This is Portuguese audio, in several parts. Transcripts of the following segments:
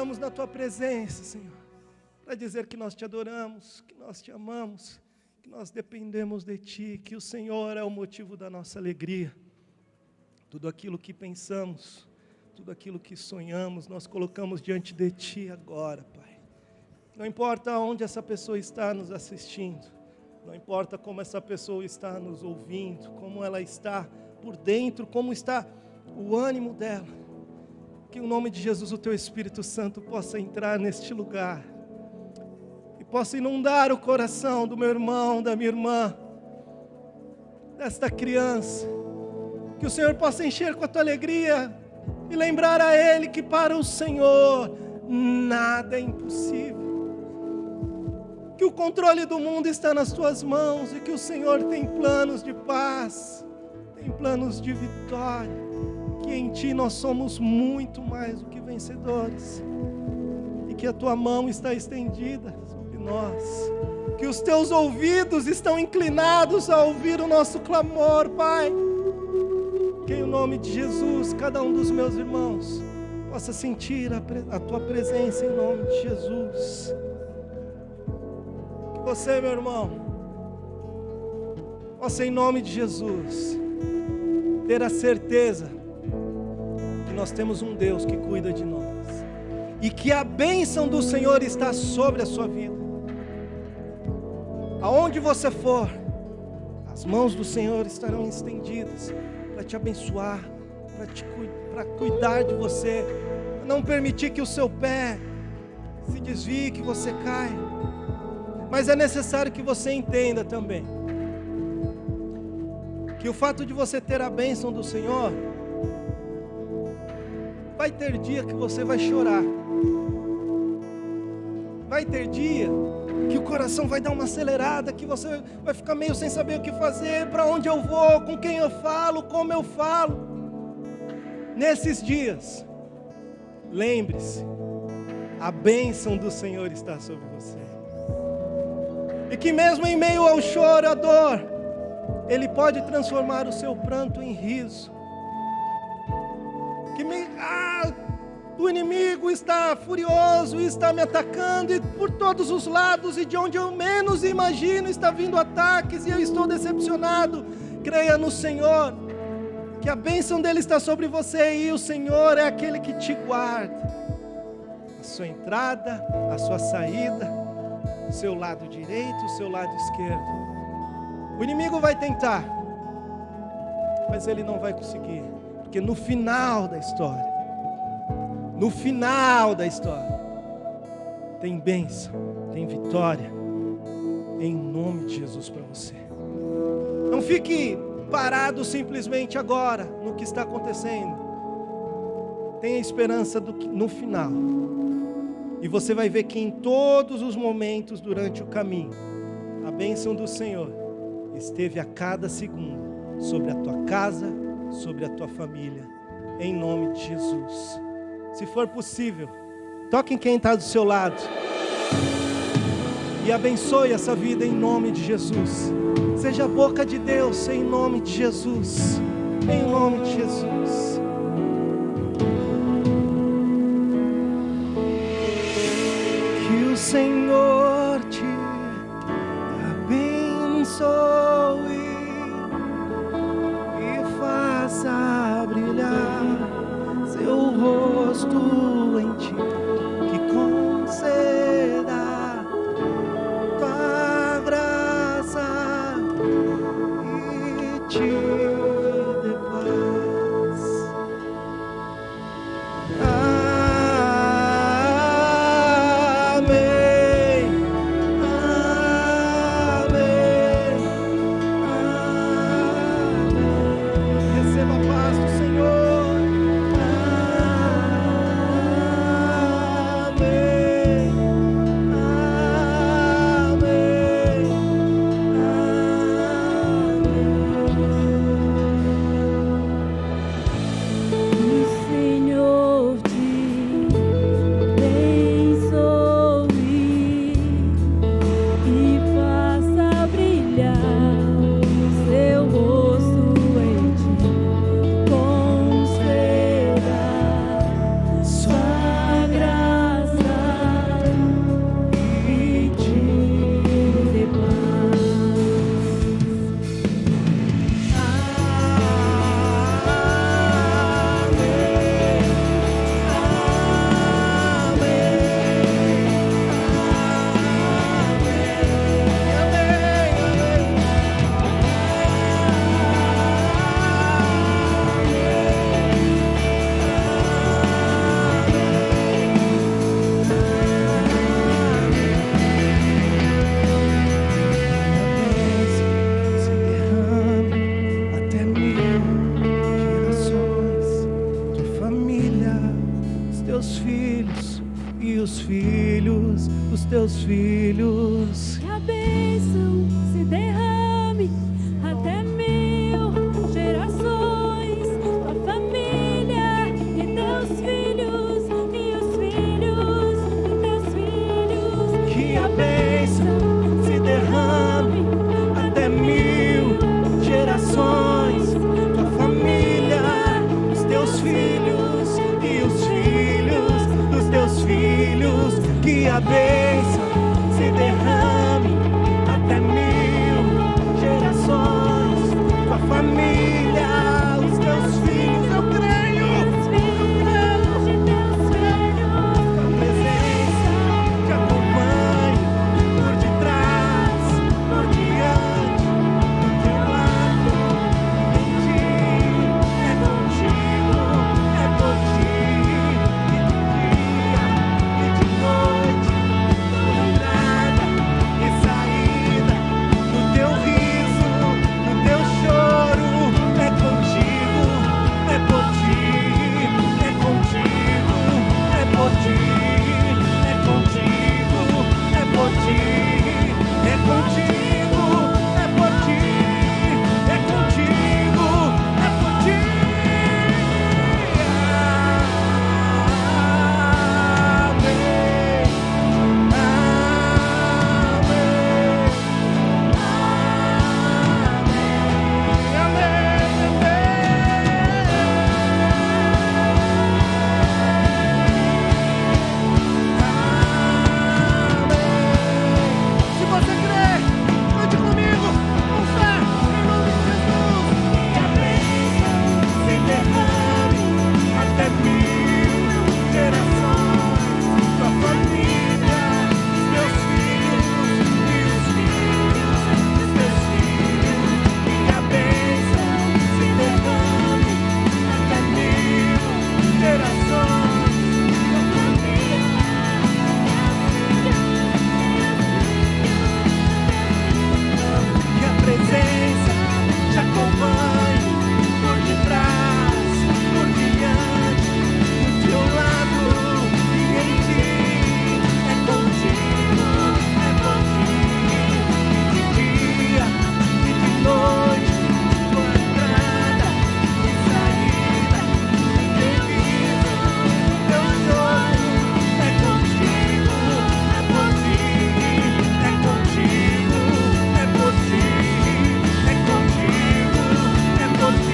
entramos na Tua presença, Senhor, para dizer que nós Te adoramos, que nós Te amamos, que nós dependemos de Ti, que o Senhor é o motivo da nossa alegria. Tudo aquilo que pensamos, tudo aquilo que sonhamos, nós colocamos diante de Ti agora, Pai. Não importa onde essa pessoa está nos assistindo, não importa como essa pessoa está nos ouvindo, como ela está por dentro, como está o ânimo dela. Que em nome de Jesus o Teu Espírito Santo possa entrar neste lugar e possa inundar o coração do meu irmão, da minha irmã, desta criança. Que o Senhor possa encher com a Tua alegria e lembrar a ele que para o Senhor nada é impossível. Que o controle do mundo está nas Tuas mãos e que o Senhor tem planos de paz, tem planos de vitória, que em Ti nós somos muito mais do que vencedores e que a Tua mão está estendida sobre nós, que os Teus ouvidos estão inclinados a ouvir o nosso clamor, Pai. Que em nome de Jesus, cada um dos meus irmãos possa sentir a Tua presença em nome de Jesus. Que você, meu irmão, possa em nome de Jesus ter a certeza que nós temos um Deus que cuida de nós e que a bênção do Senhor está sobre a sua vida. Aonde você for, as mãos do Senhor estarão estendidas para te abençoar, para cuidar de você, para não permitir que o seu pé se desvie, que você caia. Mas é necessário que você entenda também que o fato de você ter a bênção do Senhor, vai ter dia que você vai chorar, vai ter dia que o coração vai dar uma acelerada, que você vai ficar meio sem saber o que fazer, para onde eu vou, com quem eu falo, como eu falo. Nesses dias, lembre-se, a bênção do Senhor está sobre você, e que mesmo em meio ao choro, à dor, Ele pode transformar o seu pranto em riso. O inimigo está furioso e está me atacando, e por todos os lados, e de onde eu menos imagino está vindo ataques, e eu estou decepcionado. Creia no Senhor, que a bênção dele está sobre você, e o Senhor é aquele que te guarda, a sua entrada, a sua saída, o seu lado direito, o seu lado esquerdo. O inimigo vai tentar, mas ele não vai conseguir, porque no final da história, tem bênção, tem vitória, em nome de Jesus para você. Não fique parado simplesmente agora, no que está acontecendo. Tenha esperança no final, e você vai ver que em todos os momentos durante o caminho, a bênção do Senhor esteve a cada segundo sobre a tua casa, sobre a tua família, em nome de Jesus. Se for possível, toque em quem está do seu lado e abençoe essa vida em nome de Jesus. Seja a boca de Deus em nome de Jesus, em nome de Jesus. Que o Senhor te abençoe e faça brilhar seu rosto em ti, que conceda tua graça e te dê paz. Amém, amém, amém. Receba a paz do Senhor. teus filhos e os filhos dos teus filhos. Que a bênção se derrame até 1000 gerações, a família e teus filhos e os filhos de teus filhos. Que a bênção se derrame até 1000 gerações, tua família, os teus filhos e os filhos dos teus filhos. Que a bênção se derrame até 1000 gerações, tua família, os teus filhos. Eu creio, tua presença te acompanhe por detrás, por diante, do teu lado, em ti, é contigo, é por ti, e de dia e de noite, tua entrada e saída, no teu riso, no teu choro, é contigo, é por ti, é contigo, é por ti, é contigo, é por ti, é contigo, é por ti, é contigo, é por ti. Se você crê, cante comigo, com fé, em nome de Jesus. E a bênção se derrame até 1000 gerações, tua família, os teus filhos e os filhos dos teus filhos. E a bênção se derrame até 1000 gerações, tua família. Que a presença te acompanhe por detrás, por diante, do teu lado e em ti. É contigo, é por ti, e de dia e de noite, tua entrada e saída, teu riso, teu choro. É contigo, é por ti, é contigo, é por ti, é contigo, é por ti, é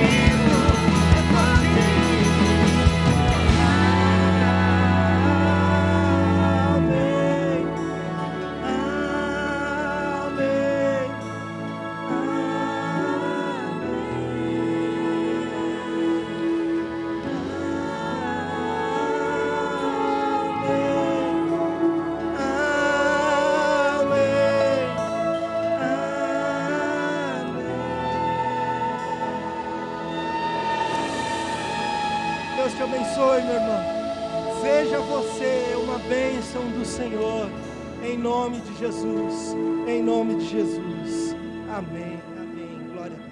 contigo, é por ti, é contigo, é por ti. Amém, Deus te abençoe, meu irmão. Seja você uma bênção do Senhor, em nome de Jesus, em nome de Jesus. Amém, amém, glória a Deus.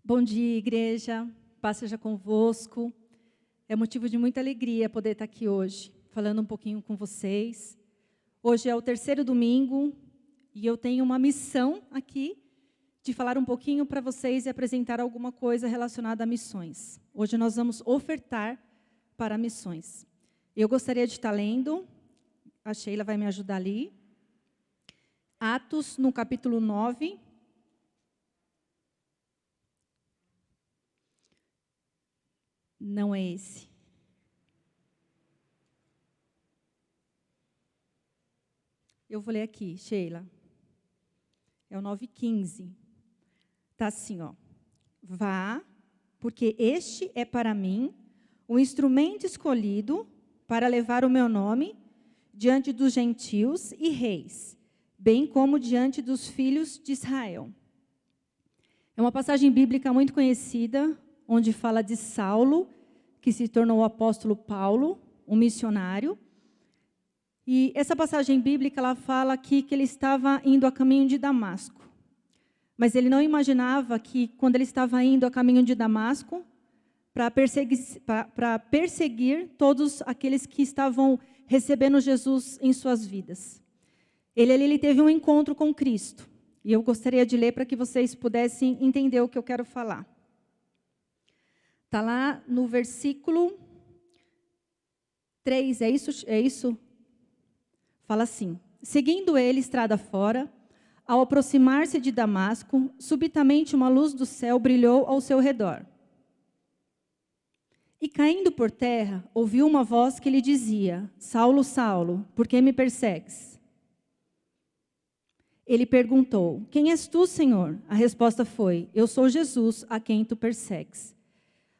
Bom dia, igreja. Paz seja convosco. É motivo de muita alegria poder estar aqui hoje, falando um pouquinho com vocês. Hoje é o terceiro domingo e eu tenho uma missão aqui de falar um pouquinho para vocês e apresentar alguma coisa relacionada a missões. Hoje nós vamos ofertar para missões. Eu gostaria de estar lendo, a Sheila vai me ajudar ali, Atos, no capítulo 9. Não é esse. Eu vou ler aqui, Sheila. É o 9:15. Está assim, ó. Vá, porque este é para mim o instrumento escolhido para levar o meu nome diante dos gentios e reis, bem como diante dos filhos de Israel. É uma passagem bíblica muito conhecida, onde fala de Saulo, que se tornou o apóstolo Paulo, um missionário. E essa passagem bíblica, ela fala aqui que ele estava indo a caminho de Damasco. Mas ele não imaginava que, quando ele estava indo a caminho de Damasco, para perseguir todos aqueles que estavam recebendo Jesus em suas vidas. Ele teve um encontro com Cristo. E eu gostaria de ler para que vocês pudessem entender o que eu quero falar. Está lá no versículo 3, é isso? Fala assim: seguindo ele estrada fora, ao aproximar-se de Damasco, subitamente uma luz do céu brilhou ao seu redor. E caindo por terra, ouviu uma voz que lhe dizia: Saulo, Saulo, por que me persegues? Ele perguntou: quem és tu, Senhor? A resposta foi: eu sou Jesus, a quem tu persegues.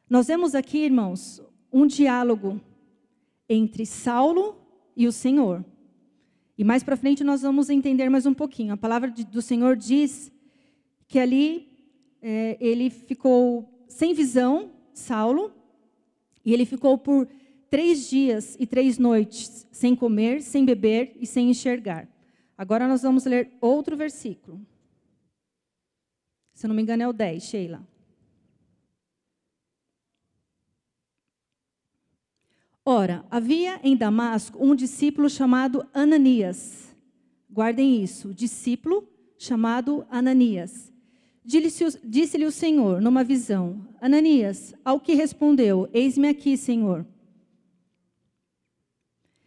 Nós vemos aqui, irmãos, um diálogo entre Saulo e o Senhor. E mais para frente nós vamos entender mais um pouquinho. A palavra do Senhor diz que ali ele ficou sem visão, Saulo, e ele ficou por 3 dias e 3 noites sem comer, sem beber e sem enxergar. Agora nós vamos ler outro versículo. Se eu não me engano é o 10, Sheila. Ora, havia em Damasco um discípulo chamado Ananias. Guardem isso, discípulo chamado Ananias. Disse-lhe o Senhor, numa visão: Ananias, ao que respondeu: eis-me aqui, Senhor.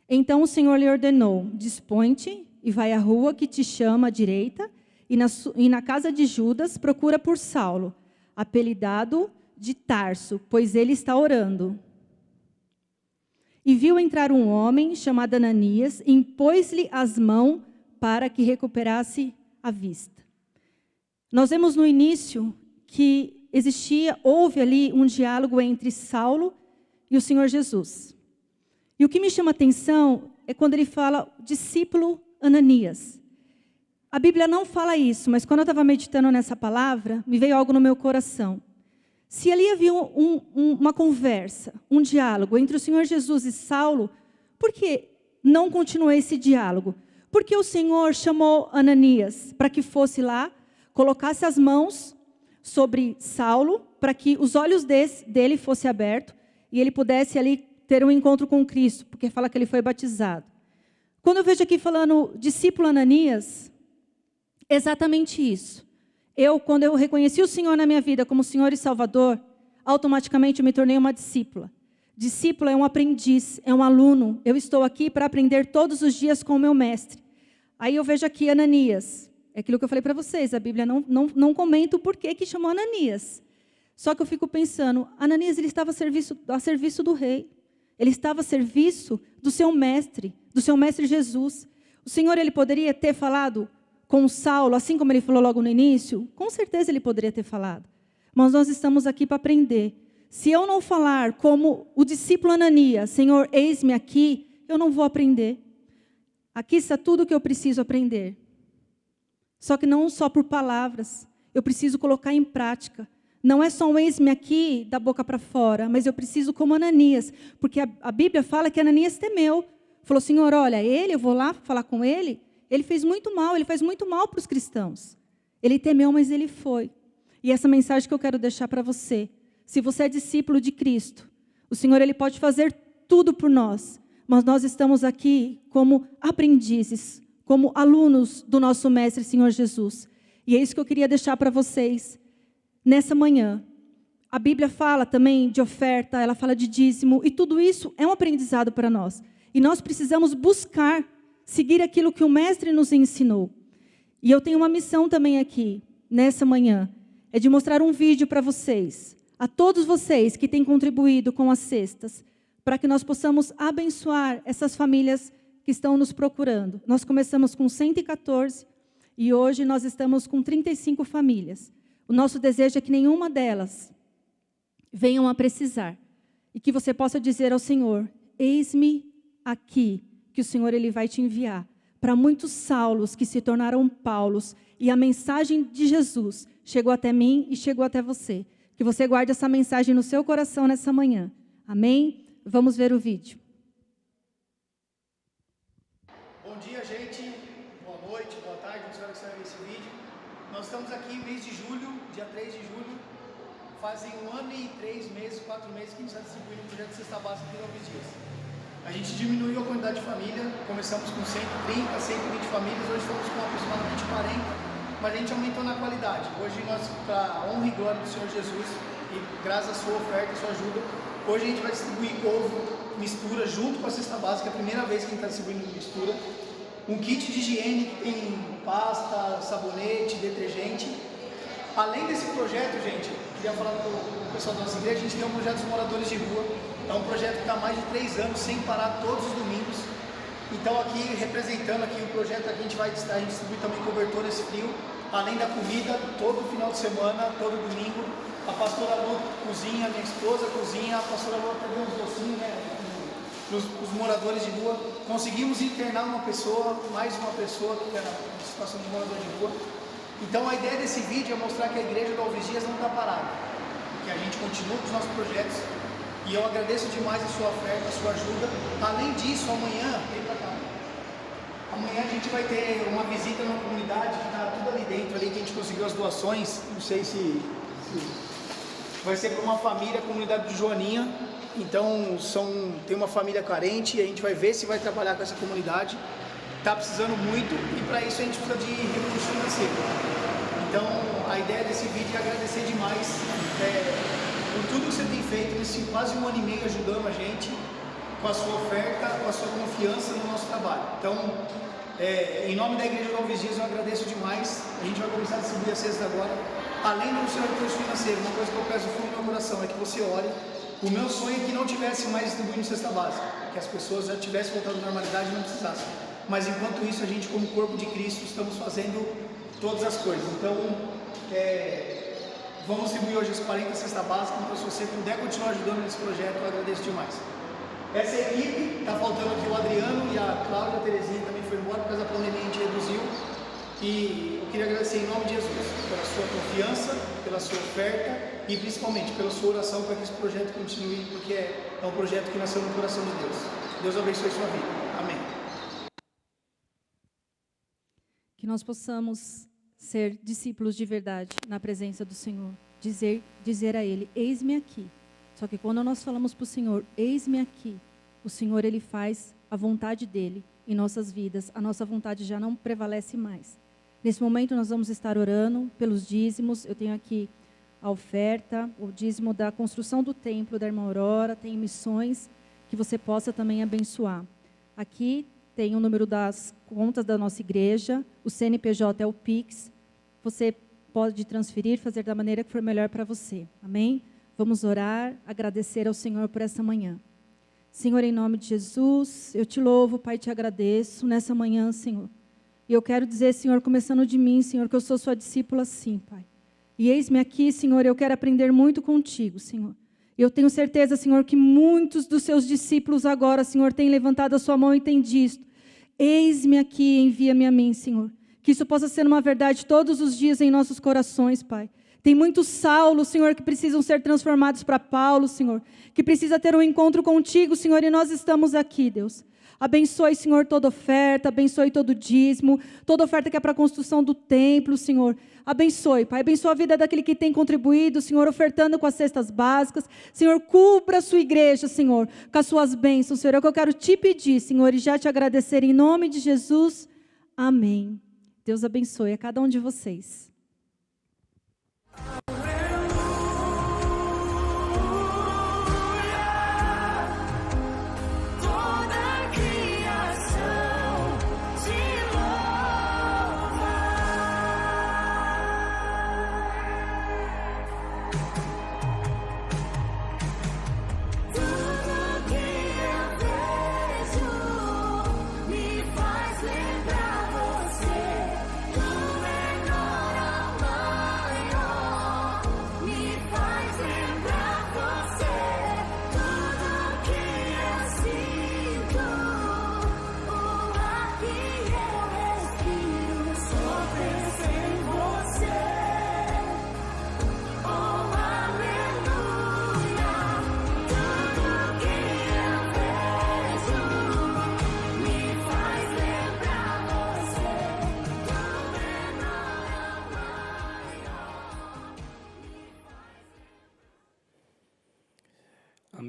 Então o Senhor lhe ordenou: dispõe-te e vai à rua que te chama à direita, e na casa de Judas procura por Saulo, apelidado de Tarso, pois ele está orando. E viu entrar um homem chamado Ananias, e impôs-lhe as mãos para que recuperasse a vista. Nós vemos no início que houve ali um diálogo entre Saulo e o Senhor Jesus. E o que me chama a atenção é quando ele fala discípulo Ananias. A Bíblia não fala isso, mas quando eu estava meditando nessa palavra, me veio algo no meu coração. Se ali havia uma conversa, um diálogo entre o Senhor Jesus e Saulo, por que não continuou esse diálogo? Porque o Senhor chamou Ananias para que fosse lá, colocasse as mãos sobre Saulo, para que os olhos dele fossem abertos e ele pudesse ali ter um encontro com Cristo, porque fala que ele foi batizado. Quando eu vejo aqui falando discípulo Ananias, exatamente isso. Quando eu reconheci o Senhor na minha vida como Senhor e Salvador, automaticamente eu me tornei uma discípula. Discípula é um aprendiz, é um aluno. Eu estou aqui para aprender todos os dias com o meu mestre. Aí eu vejo aqui Ananias. É aquilo que eu falei para vocês, a Bíblia não comenta o porquê que chamou Ananias. Só que eu fico pensando, Ananias ele estava a serviço do rei. Ele estava a serviço do seu mestre Jesus. O Senhor ele poderia ter falado com Saulo, assim como ele falou logo no início, com certeza ele poderia ter falado. Mas nós estamos aqui para aprender. Se eu não falar como o discípulo Ananias, Senhor, eis-me aqui, eu não vou aprender. Aqui está tudo o que eu preciso aprender. Só que não só por palavras, eu preciso colocar em prática. Não é só um eis-me aqui da boca para fora, mas eu preciso como Ananias, porque a Bíblia fala que Ananias temeu. Falou, Senhor, olha, eu vou lá falar com ele fez muito mal, ele faz muito mal para os cristãos. Ele temeu, mas ele foi. E essa mensagem que eu quero deixar para você, se você é discípulo de Cristo, o Senhor ele pode fazer tudo por nós, mas nós estamos aqui como aprendizes, como alunos do nosso Mestre Senhor Jesus. E é isso que eu queria deixar para vocês nessa manhã. A Bíblia fala também de oferta, ela fala de dízimo, e tudo isso é um aprendizado para nós. E nós precisamos buscar, seguir aquilo que o Mestre nos ensinou. E eu tenho uma missão também aqui, nessa manhã, é de mostrar um vídeo para vocês, a todos vocês que têm contribuído com as cestas, para que nós possamos abençoar essas famílias que estão nos procurando. Nós começamos com 114 e hoje nós estamos com 35 famílias. O nosso desejo é que nenhuma delas venham a precisar e que você possa dizer ao Senhor: eis-me aqui, que o Senhor ele vai te enviar para muitos Saulos que se tornaram Paulos, e a mensagem de Jesus chegou até mim e chegou até você. Que você guarde essa mensagem no seu coração nessa manhã. Amém? Vamos ver o vídeo. Bom dia, gente. Boa noite, boa tarde. Não sei a hora que você vai ver esse vídeo. Nós estamos aqui mês de julho, dia 3 de julho. Fazem 1 ano e 3 meses, 4 meses que a gente está distribuindo o projeto de cesta básica aqui em Alves Dias. A gente diminuiu a quantidade de família. Começamos com 130, 120 famílias. Hoje estamos com aproximadamente 40. Mas a gente aumentou na qualidade. Hoje nós, para a honra e glória do Senhor Jesus, e graças à sua oferta, à sua ajuda, hoje a gente vai distribuir ovo, mistura, junto com a cesta básica. É a primeira vez que a gente está distribuindo mistura. Um kit de higiene que tem pasta, sabonete, detergente. Além desse projeto, gente, queria falar para o pessoal da nossa igreja, a gente tem um projeto dos moradores de rua. É um projeto que está há mais de 3 anos, sem parar, todos os domingos. Então aqui, representando aqui o projeto, a gente distribui também cobertor nesse frio, além da comida, todo final de semana, todo domingo. A pastora Lu cozinha, minha esposa cozinha, a pastora Lu até deu uns docinhos, né, os moradores de rua. Conseguimos internar uma pessoa, mais uma pessoa que era em situação de morador de rua. Então a ideia desse vídeo é mostrar que a igreja do Alves Dias não está parada, que a gente continua com os nossos projetos. E eu agradeço demais a sua oferta, a sua ajuda. Além disso, amanhã, vem pra cá. Amanhã a gente vai ter uma visita numa comunidade que está tudo ali dentro, ali que a gente conseguiu as doações. Não sei se vai ser para uma família, a comunidade de Joaninha. Então tem uma família carente e a gente vai ver se vai trabalhar com essa comunidade. Está precisando muito e para isso a gente precisa de recurso financeiro. Então a ideia desse vídeo é agradecer demais por tudo que você tem feito nesse quase 1 ano e meio ajudando a gente com a sua oferta, com a sua confiança no nosso trabalho. Então, em nome da Igreja do Alves Dias, eu agradeço demais. A gente vai começar a distribuir a cesta agora. Além do seu recurso financeiro, uma coisa que eu peço no fundo do meu coração é que você ore. O meu sonho é que não tivesse mais distribuindo cesta básica, que as pessoas já tivessem voltado à normalidade e não precisassem. Mas enquanto isso, a gente, como corpo de Cristo, estamos fazendo todas as coisas. Então, vamos distribuir hoje as 40 cestas básicas, então se você puder continuar ajudando nesse projeto, eu agradeço demais. Essa equipe, está faltando aqui o Adriano e a Cláudia, a Terezinha também foi embora, por causa da pandemia a gente reduziu. E eu queria agradecer em nome de Jesus, pela sua confiança, pela sua oferta e principalmente pela sua oração para que esse projeto continue, porque é um projeto que nasceu no coração de Deus. Deus abençoe sua vida. Amém. Que nós possamos ser discípulos de verdade na presença do Senhor. Dizer a Ele, eis-me aqui. Só que quando nós falamos para o Senhor, eis-me aqui, o Senhor Ele faz a vontade dEle em nossas vidas. A nossa vontade já não prevalece mais. Nesse momento nós vamos estar orando pelos dízimos. Eu tenho aqui a oferta, o dízimo da construção do templo da irmã Aurora, tem missões que você possa também abençoar. Aqui tem o número das contas da nossa igreja, o CNPJ é o Pix. Você pode transferir, fazer da maneira que for melhor para você. Amém? Vamos orar, agradecer ao Senhor por essa manhã. Senhor, em nome de Jesus, eu te louvo, Pai, te agradeço nessa manhã, Senhor. E eu quero dizer, Senhor, começando de mim, Senhor, que eu sou sua discípula, sim, Pai. E eis-me aqui, Senhor, eu quero aprender muito contigo, Senhor. E eu tenho certeza, Senhor, que muitos dos seus discípulos agora, Senhor, têm levantado a sua mão e têm dito, eis-me aqui, envia-me a mim, Senhor. Que isso possa ser uma verdade todos os dias em nossos corações, Pai. Tem muitos Saulos, Senhor, que precisam ser transformados para Paulo, Senhor. Que precisa ter um encontro contigo, Senhor, e nós estamos aqui, Deus. Abençoe, Senhor, toda oferta, abençoe todo dízimo, toda oferta que é para a construção do templo, Senhor. Abençoe, Pai, abençoe a vida daquele que tem contribuído, Senhor, ofertando com as cestas básicas. Senhor, cubra a sua igreja, Senhor, com as suas bênçãos, Senhor. É o que eu quero te pedir, Senhor, e já te agradecer em nome de Jesus. Amém. Deus abençoe a cada um de vocês.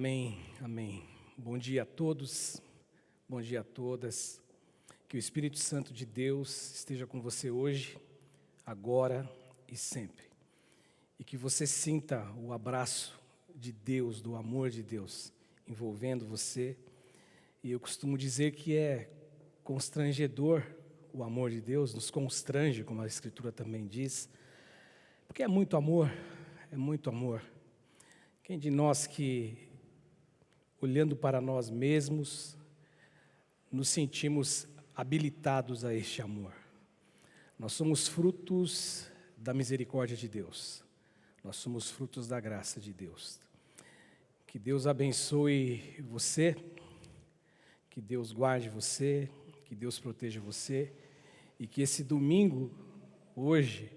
Amém, amém. Bom dia a todos, bom dia a todas. Que o Espírito Santo de Deus esteja com você hoje, agora e sempre. E que você sinta o abraço de Deus, do amor de Deus, envolvendo você. E eu costumo dizer que é constrangedor o amor de Deus, nos constrange, como a Escritura também diz, porque é muito amor, é muito amor. Quem de nós que, olhando para nós mesmos, nos sentimos habilitados a este amor? Nós somos frutos da misericórdia de Deus, nós somos frutos da graça de Deus. Que Deus abençoe você, que Deus guarde você, que Deus proteja você, e que esse domingo, hoje,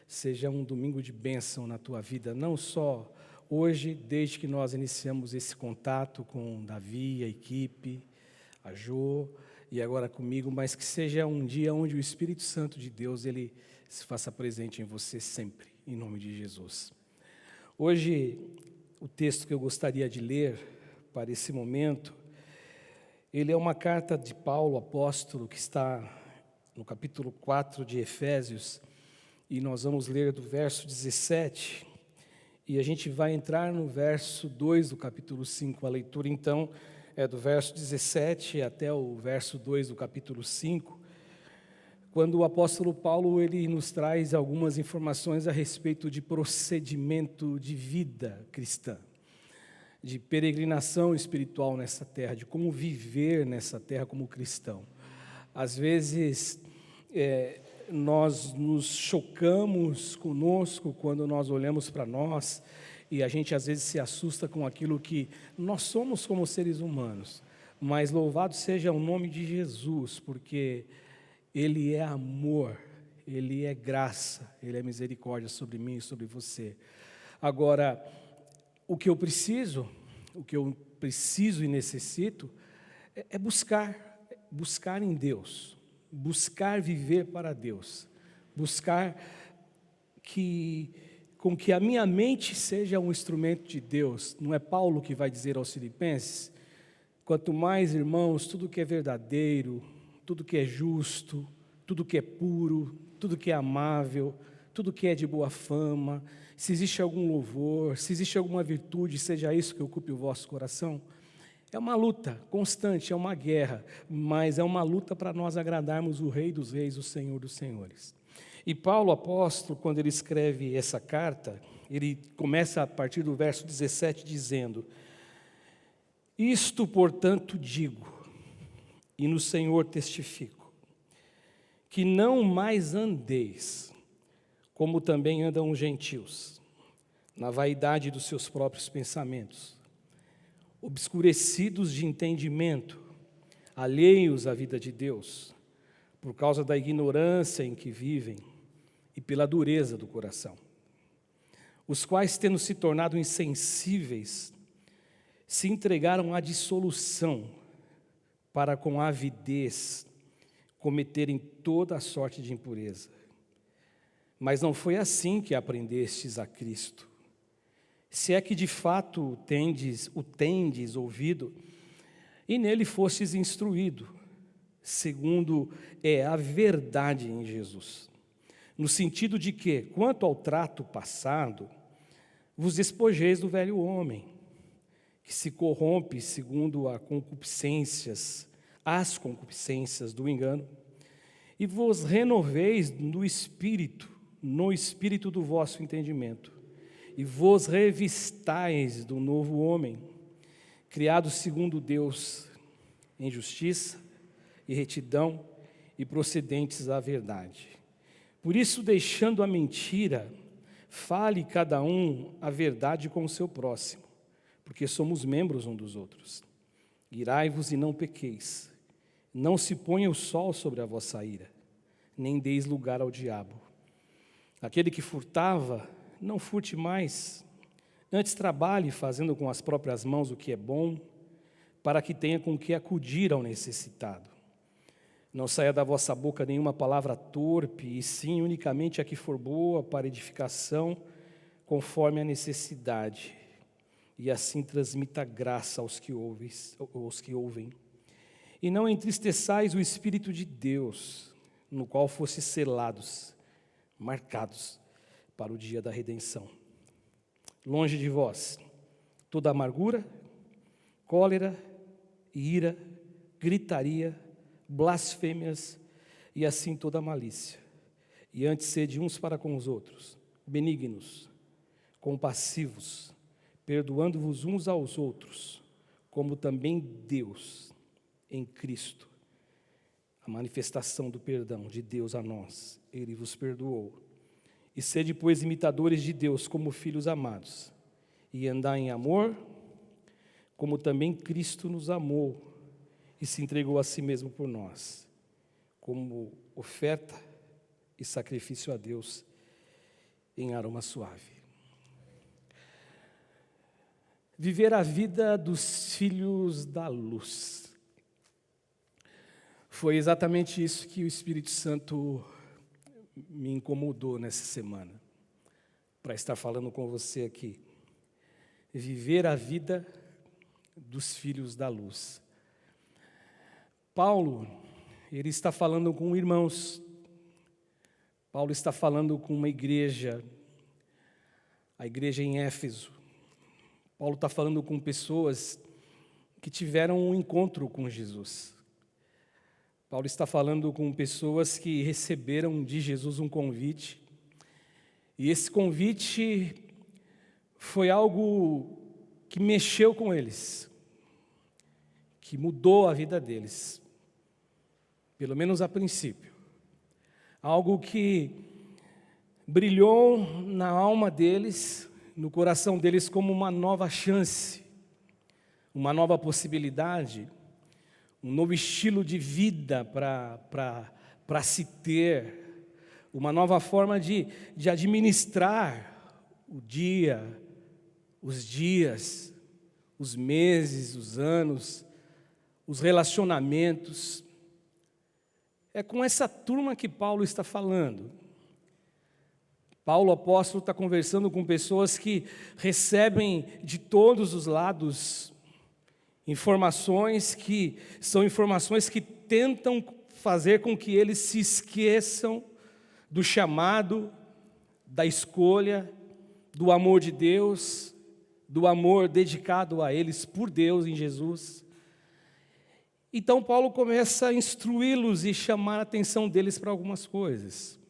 seja um domingo de bênção na tua vida, não só hoje, desde que nós iniciamos esse contato com Davi, a equipe, a Jô, e agora comigo, mas que seja um dia onde o Espírito Santo de Deus, ele se faça presente em você sempre, em nome de Jesus. Hoje, o texto que eu gostaria de ler para esse momento, ele é uma carta de Paulo, apóstolo, que está no capítulo 4 de Efésios, e nós vamos ler do verso 17, e a gente vai entrar no verso 2 do capítulo 5. A leitura, então, é do verso 17 até o verso 2 do capítulo 5, quando o apóstolo Paulo ele nos traz algumas informações a respeito de procedimento de vida cristã, de peregrinação espiritual nessa terra, de como viver nessa terra como cristão. Às vezes, nós nos chocamos conosco quando nós olhamos para nós, e a gente às vezes se assusta com aquilo que nós somos como seres humanos, mas louvado seja o nome de Jesus, porque Ele é amor, Ele é graça, Ele é misericórdia sobre mim e sobre você. Agora, o que eu preciso e necessito é buscar em Deus, buscar viver para Deus, buscar com que a minha mente seja um instrumento de Deus. Não é Paulo que vai dizer aos Filipenses? Quanto mais, irmãos, tudo que é verdadeiro, tudo que é justo, tudo que é puro, tudo que é amável, tudo que é de boa fama, se existe algum louvor, se existe alguma virtude, seja isso que ocupe o vosso coração. É uma luta constante, é uma guerra, mas é uma luta para nós agradarmos o Rei dos Reis, o Senhor dos Senhores. E Paulo, apóstolo, quando ele escreve essa carta, ele começa a partir do verso 17 dizendo: isto, portanto, digo, e no Senhor testifico, que não mais andeis, como também andam os gentios, na vaidade dos seus próprios pensamentos, obscurecidos de entendimento, alheios à vida de Deus, por causa da ignorância em que vivem e pela dureza do coração, os quais, tendo se tornado insensíveis, se entregaram à dissolução, para com avidez cometerem toda a sorte de impureza. Mas não foi assim que aprendestes a Cristo. Se é que de fato o tendes ouvido, e nele fostes instruído, segundo é a verdade em Jesus, no sentido de que, quanto ao trato passado, vos despojeis do velho homem, que se corrompe segundo as concupiscências do engano, e vos renoveis no espírito do vosso entendimento, e vos revistais do novo homem, criado segundo Deus, em justiça e retidão e procedentes à verdade. Por isso, deixando a mentira, fale cada um a verdade com o seu próximo, porque somos membros um dos outros. Irai-vos e não pequeis, não se ponha o sol sobre a vossa ira, nem deis lugar ao diabo. Aquele que furtava, não furte mais, antes trabalhe fazendo com as próprias mãos o que é bom, para que tenha com que acudir ao necessitado. Não saia da vossa boca nenhuma palavra torpe, e sim unicamente a que for boa para edificação, conforme a necessidade, e assim transmita graça aos que ouvem. E não entristeçais o Espírito de Deus, no qual fostes selados, marcados para o dia da redenção. Longe de vós toda amargura, cólera, ira, gritaria, blasfêmias e assim toda malícia. E antes sede uns para com os outros, benignos, compassivos, perdoando-vos uns aos outros, como também Deus, em Cristo, a manifestação do perdão de Deus a nós, Ele vos perdoou. E sede, pois, imitadores de Deus como filhos amados, e andai em amor, como também Cristo nos amou, e se entregou a si mesmo por nós, como oferta e sacrifício a Deus em aroma suave. Viver a vida dos filhos da luz. Foi exatamente isso que o Espírito Santo me incomodou nessa semana, para estar falando com você aqui. Viver a vida dos filhos da luz. Paulo, ele está falando com irmãos. Paulo está falando com uma igreja, a igreja em Éfeso. Paulo está falando com pessoas que tiveram um encontro com Jesus. Paulo está falando com pessoas que receberam de Jesus um convite. E esse convite foi algo que mexeu com eles, que mudou a vida deles, pelo menos a princípio. Algo que brilhou na alma deles, no coração deles como uma nova chance, uma nova possibilidade, um novo estilo de vida para se ter, uma nova forma de administrar o dia, os dias, os meses, os anos, os relacionamentos. É com essa turma que Paulo está falando. Paulo, apóstolo, está conversando com pessoas que recebem de todos os lados informações que são informações que tentam fazer com que eles se esqueçam do chamado, da escolha, do amor de Deus, do amor dedicado a eles por Deus em Jesus. Então Paulo começa a instruí-los e chamar a atenção deles para algumas coisas.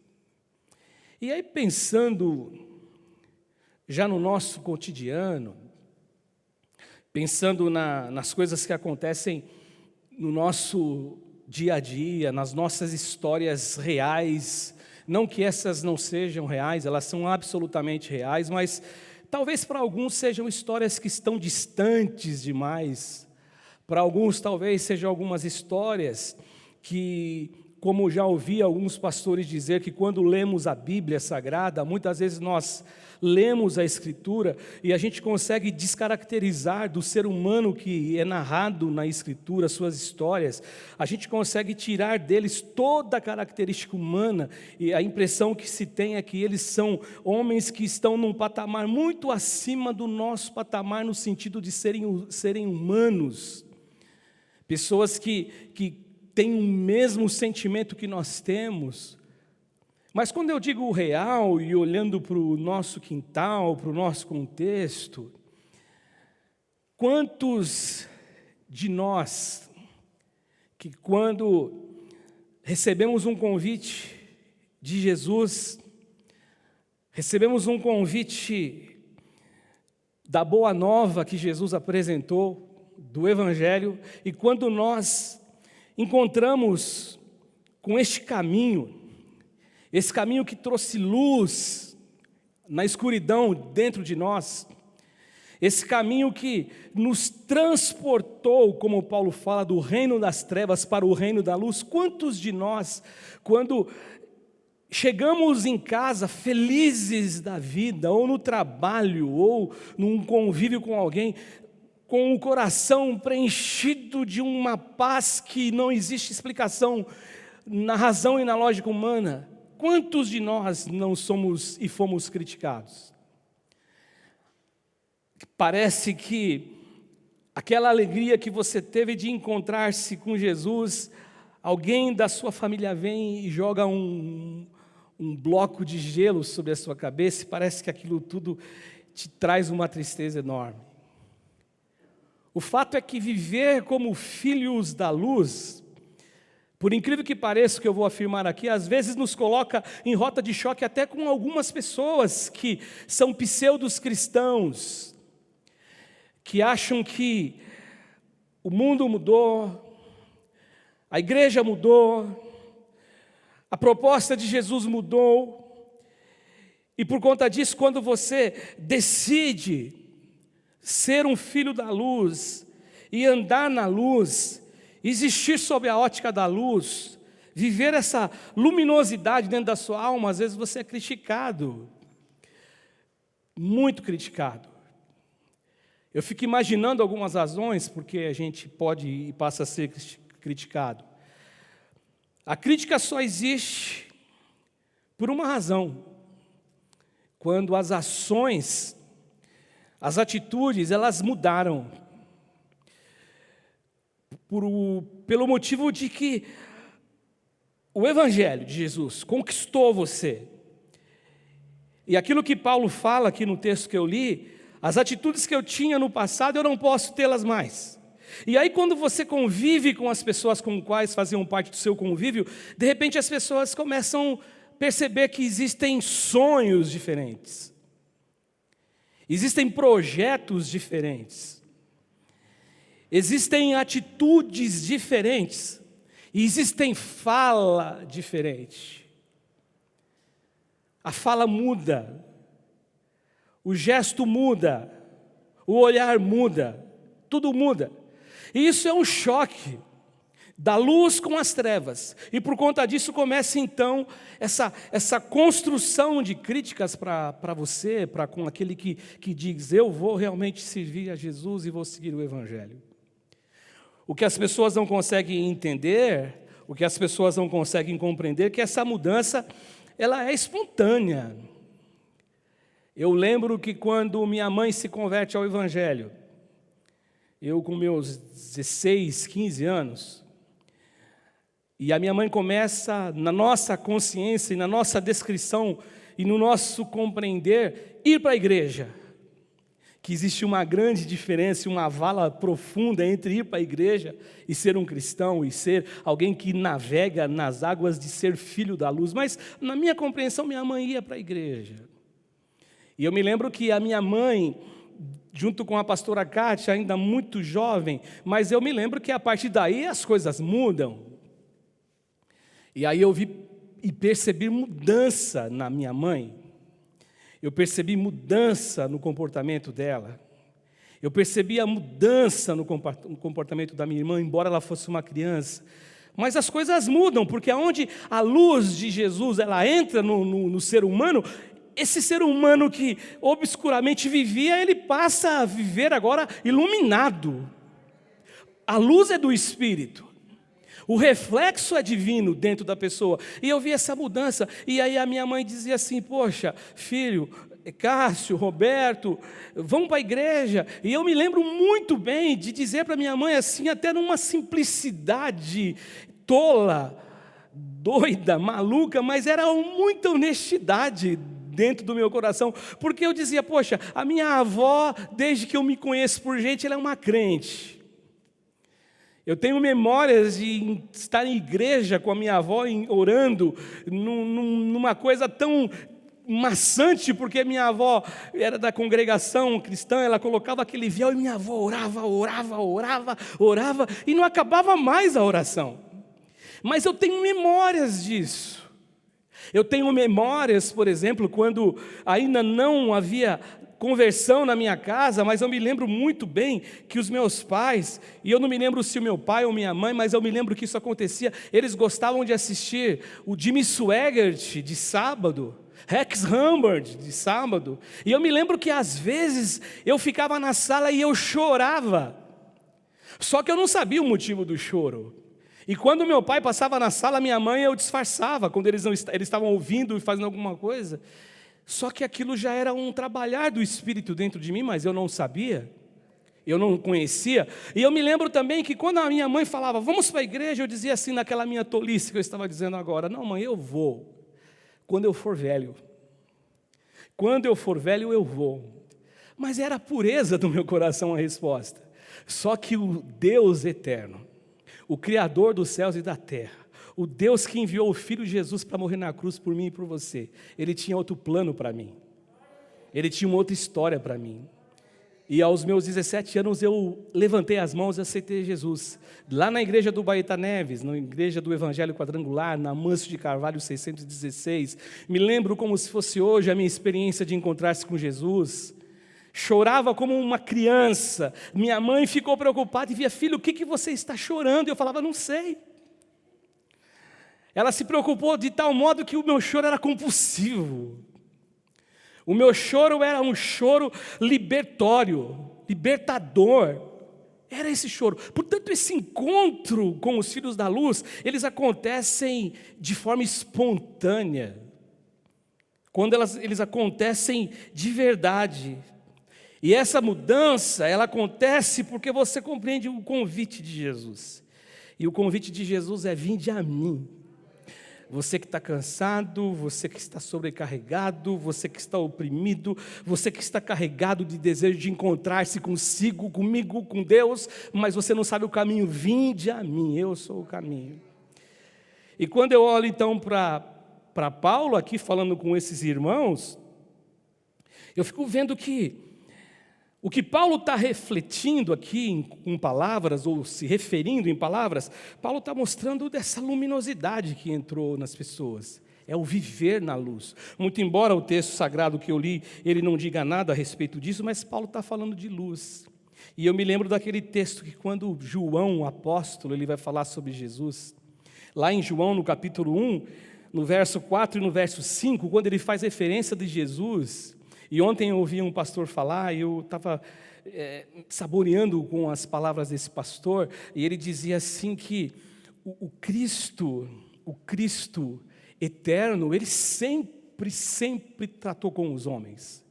E aí, pensando já no nosso cotidiano, pensando nas coisas que acontecem no nosso dia a dia, nas nossas histórias reais, não que essas não sejam reais, elas são absolutamente reais, mas talvez para alguns sejam histórias que estão distantes demais. Para alguns talvez sejam algumas histórias que, como já ouvi alguns pastores dizer, que quando lemos a Bíblia Sagrada, muitas vezes nós lemos a Escritura e a gente consegue descaracterizar do ser humano que é narrado na Escritura, suas histórias, a gente consegue tirar deles toda a característica humana e a impressão que se tem é que eles são homens que estão num patamar muito acima do nosso patamar no sentido de serem humanos, pessoas que têm o mesmo sentimento que nós temos. Mas quando eu digo o real e olhando para o nosso quintal, para o nosso contexto, quantos de nós que quando recebemos um convite de Jesus, recebemos um convite da boa nova que Jesus apresentou, do Evangelho, e quando nós encontramos com este caminho, esse caminho que trouxe luz na escuridão dentro de nós, esse caminho que nos transportou, como Paulo fala, do reino das trevas para o reino da luz. Quantos de nós, quando chegamos em casa felizes da vida, ou no trabalho, ou num convívio com alguém, com o coração preenchido de uma paz que não existe explicação na razão e na lógica humana, quantos de nós não somos e fomos criticados? Parece que aquela alegria que você teve de encontrar-se com Jesus, alguém da sua família vem e joga um bloco de gelo sobre a sua cabeça, e parece que aquilo tudo te traz uma tristeza enorme. O fato é que viver como filhos da luz, por incrível que pareça o que eu vou afirmar aqui, às vezes nos coloca em rota de choque até com algumas pessoas que são pseudos cristãos, que acham que o mundo mudou, a igreja mudou, a proposta de Jesus mudou, e por conta disso, quando você decide ser um filho da luz e andar na luz, existir sob a ótica da luz, viver essa luminosidade dentro da sua alma, às vezes você é criticado, muito criticado. Eu fico imaginando algumas razões porque a gente pode e passa a ser criticado. A crítica só existe por uma razão: quando as ações, as atitudes, elas mudaram, pelo motivo de que o Evangelho de Jesus conquistou você. E aquilo que Paulo fala aqui no texto que eu li, as atitudes que eu tinha no passado, eu não posso tê-las mais. E aí quando você convive com as pessoas com as quais faziam parte do seu convívio, de repente as pessoas começam a perceber que existem sonhos diferentes, existem projetos diferentes, existem atitudes diferentes, e existem fala diferente. A fala muda, o gesto muda, o olhar muda, tudo muda. E isso é um choque da luz com as trevas. E por conta disso começa então essa construção de críticas para você, para com aquele que diz: eu vou realmente servir a Jesus e vou seguir o Evangelho. O que as pessoas não conseguem entender, o que as pessoas não conseguem compreender, é que essa mudança, ela é espontânea. Eu lembro que quando minha mãe se converte ao Evangelho, eu com meus 16, 15 anos, e a minha mãe começa, na nossa consciência e na nossa descrição e no nosso compreender, ir para a igreja. Que existe uma grande diferença, uma vala profunda entre ir para a igreja e ser um cristão, e ser alguém que navega nas águas de ser filho da luz. Mas, na minha compreensão, minha mãe ia para a igreja. E eu me lembro que a minha mãe, junto com a pastora Kátia, ainda muito jovem, mas eu me lembro que a partir daí as coisas mudam. E aí eu vi e percebi mudança na minha mãe. Eu percebi mudança no comportamento dela. Eu percebi a mudança no comportamento da minha irmã, embora ela fosse uma criança. Mas as coisas mudam, porque onde a luz de Jesus ela entra no ser humano, esse ser humano que obscuramente vivia, ele passa a viver agora iluminado. A luz é do Espírito. O reflexo é divino dentro da pessoa. E eu vi essa mudança. E aí a minha mãe dizia assim: poxa, filho, Cássio, Roberto, vão para a igreja. E eu me lembro muito bem de dizer para minha mãe assim, até numa simplicidade tola, doida, maluca, mas era muita honestidade dentro do meu coração. Porque eu dizia: poxa, a minha avó, desde que eu me conheço por gente, ela é uma crente. Eu tenho memórias de estar em igreja com a minha avó, orando, numa coisa tão maçante, porque minha avó era da congregação cristã, ela colocava aquele véu e minha avó orava, e não acabava mais a oração. Mas eu tenho memórias disso. Eu tenho memórias, por exemplo, quando ainda não havia conversão na minha casa, mas eu me lembro muito bem que os meus pais, e eu não me lembro se o meu pai ou minha mãe, mas eu me lembro que isso acontecia, eles gostavam de assistir o Jimmy Swaggart de sábado, Rex Humbard de sábado, e eu me lembro que às vezes eu ficava na sala e eu chorava, só que eu não sabia o motivo do choro. E quando meu pai passava na sala, minha mãe, eu disfarçava, quando eles estavam ouvindo e fazendo alguma coisa. Só que aquilo já era um trabalhar do Espírito dentro de mim, mas eu não sabia, eu não conhecia. E eu me lembro também que quando a minha mãe falava, vamos para a igreja, eu dizia assim, naquela minha tolice que eu estava dizendo agora, não mãe, eu vou, quando eu for velho. Quando eu for velho, eu vou. Mas era a pureza do meu coração a resposta. Só que o Deus eterno, o Criador dos céus e da terra, o Deus que enviou o Filho Jesus para morrer na cruz por mim e por você, Ele tinha outro plano para mim. Ele tinha uma outra história para mim. E aos meus 17 anos eu levantei as mãos e aceitei Jesus. Lá na igreja do Baeta Neves, na igreja do Evangelho Quadrangular, na Manso de Carvalho 616. Me lembro como se fosse hoje a minha experiência de encontrar-se com Jesus. Chorava como uma criança. Minha mãe ficou preocupada e via, filho, o que você está chorando? E eu falava, não sei. Ela se preocupou de tal modo que o meu choro era compulsivo. O meu choro era um choro libertório, libertador. Era esse choro. Portanto, esse encontro com os filhos da luz, eles acontecem de forma espontânea. Quando eles acontecem de verdade. E essa mudança, ela acontece porque você compreende o convite de Jesus. E o convite de Jesus é: vinde a mim. Você que está cansado, você que está sobrecarregado, você que está oprimido, você que está carregado de desejo de encontrar-se consigo, comigo, com Deus, mas você não sabe o caminho, vinde a mim, eu sou o caminho. E quando eu olho então para Paulo aqui falando com esses irmãos, eu fico vendo que o que Paulo está refletindo aqui em palavras, ou se referindo em palavras, Paulo está mostrando dessa luminosidade que entrou nas pessoas. É o viver na luz. Muito embora o texto sagrado que eu li, ele não diga nada a respeito disso, mas Paulo está falando de luz. E eu me lembro daquele texto que quando João, o apóstolo, ele vai falar sobre Jesus, lá em João, no capítulo 1, no verso 4 e no verso 5, quando ele faz referência de Jesus. E ontem eu ouvi um pastor falar, e eu estava saboreando com as palavras desse pastor, e ele dizia assim que o Cristo eterno, ele sempre tratou com os homens.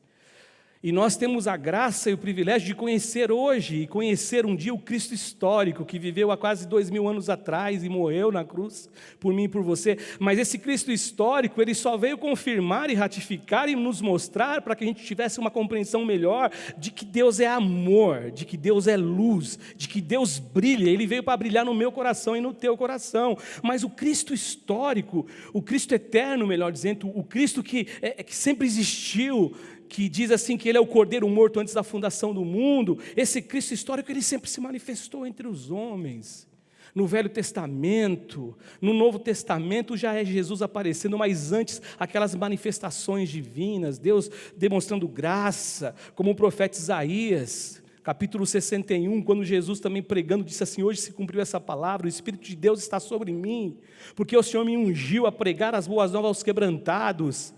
E nós temos a graça e o privilégio de conhecer hoje, e conhecer um dia o Cristo histórico, que viveu há quase 2000 anos atrás e morreu na cruz, por mim e por você. Mas esse Cristo histórico, ele só veio confirmar e ratificar e nos mostrar para que a gente tivesse uma compreensão melhor de que Deus é amor, de que Deus é luz, de que Deus brilha. Ele veio para brilhar no meu coração e no teu coração. Mas o Cristo histórico, o Cristo eterno, melhor dizendo, o Cristo que sempre existiu, que diz assim que ele é o Cordeiro morto antes da fundação do mundo, esse Cristo histórico, ele sempre se manifestou entre os homens. No Velho Testamento, no Novo Testamento já é Jesus aparecendo, mas antes aquelas manifestações divinas, Deus demonstrando graça, como o profeta Isaías, capítulo 61, quando Jesus também pregando, disse assim, hoje se cumpriu essa palavra, o Espírito de Deus está sobre mim, porque o Senhor me ungiu a pregar as boas novas aos quebrantados,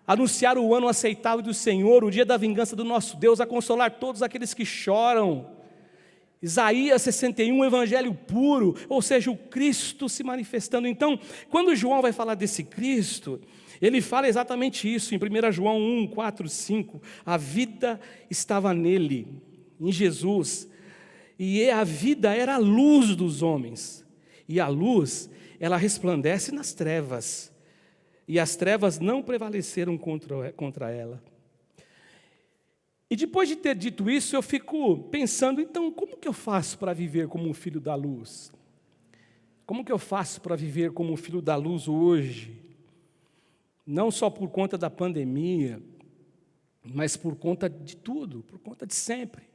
anunciar o ano aceitável do Senhor, o dia da vingança do nosso Deus, a consolar todos aqueles que choram. Isaías 61, evangelho puro, ou seja, o Cristo se manifestando. Então, quando João vai falar desse Cristo, ele fala exatamente isso, em 1 João 1, 4, 5, a vida estava nele, em Jesus, e a vida era a luz dos homens, e a luz, ela resplandece nas trevas, e as trevas não prevaleceram contra ela. E depois de ter dito isso, eu fico pensando, então, como que eu faço para viver como um filho da luz? Como que eu faço para viver como um filho da luz hoje? Não só por conta da pandemia, mas por conta de tudo, por conta de sempre.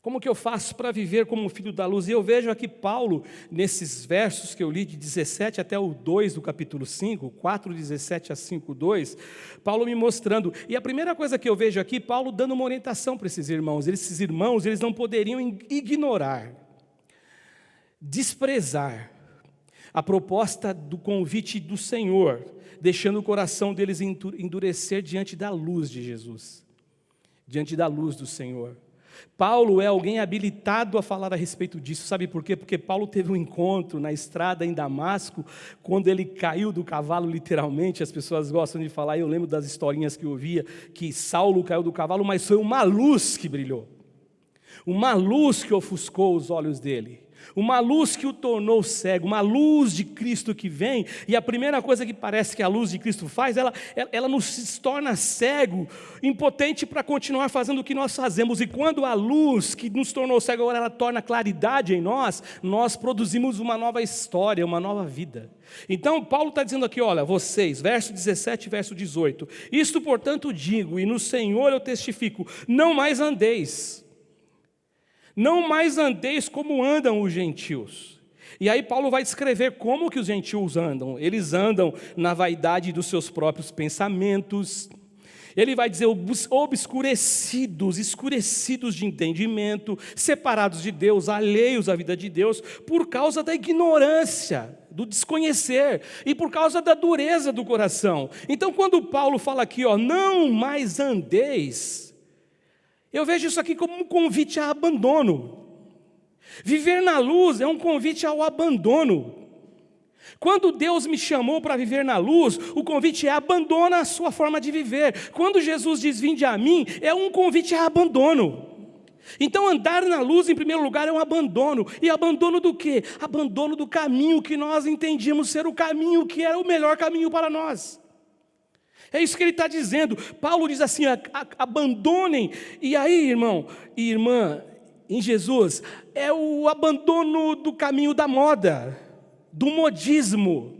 Como que eu faço para viver como um filho da luz? E eu vejo aqui Paulo, nesses versos que eu li, de 17 até o 2 do capítulo 5, 4, 17 a 5, 2, Paulo me mostrando. E a primeira coisa que eu vejo aqui, Paulo dando uma orientação para esses irmãos. Esses irmãos, eles não poderiam ignorar, desprezar a proposta do convite do Senhor, deixando o coração deles endurecer diante da luz de Jesus, diante da luz do Senhor. Paulo é alguém habilitado a falar a respeito disso. Sabe por quê? Porque Paulo teve um encontro na estrada em Damasco, quando ele caiu do cavalo, literalmente. As pessoas gostam de falar, eu lembro das historinhas que eu ouvia, que Saulo caiu do cavalo, mas foi uma luz que brilhou. Uma luz que ofuscou os olhos dele. Uma luz que o tornou cego, uma luz de Cristo que vem, e a primeira coisa que parece que a luz de Cristo faz, ela nos torna cego, impotente para continuar fazendo o que nós fazemos, e quando a luz que nos tornou cego, agora ela torna claridade em nós, nós produzimos uma nova história, uma nova vida. Então Paulo está dizendo aqui, olha, vocês, verso 17 e verso 18, isto portanto digo, e no Senhor eu testifico, não mais andeis como andam os gentios. E aí Paulo vai descrever como que os gentios andam. Eles andam na vaidade dos seus próprios pensamentos. Ele vai dizer escurecidos de entendimento, separados de Deus, alheios à vida de Deus, por causa da ignorância, do desconhecer, e por causa da dureza do coração. Então quando Paulo fala aqui, não mais andeis, eu vejo isso aqui como um convite a abandono. Viver na luz é um convite ao abandono. Quando Deus me chamou para viver na luz, o convite é abandona a sua forma de viver. Quando Jesus diz vinde a mim, é um convite a abandono. Então andar na luz em primeiro lugar é um abandono. E abandono do quê? Abandono do caminho que nós entendíamos ser o caminho que era o melhor caminho para nós. É isso que ele está dizendo. Paulo diz assim, abandonem. E aí, irmão e irmã, em Jesus, é o abandono do caminho da moda, do modismo.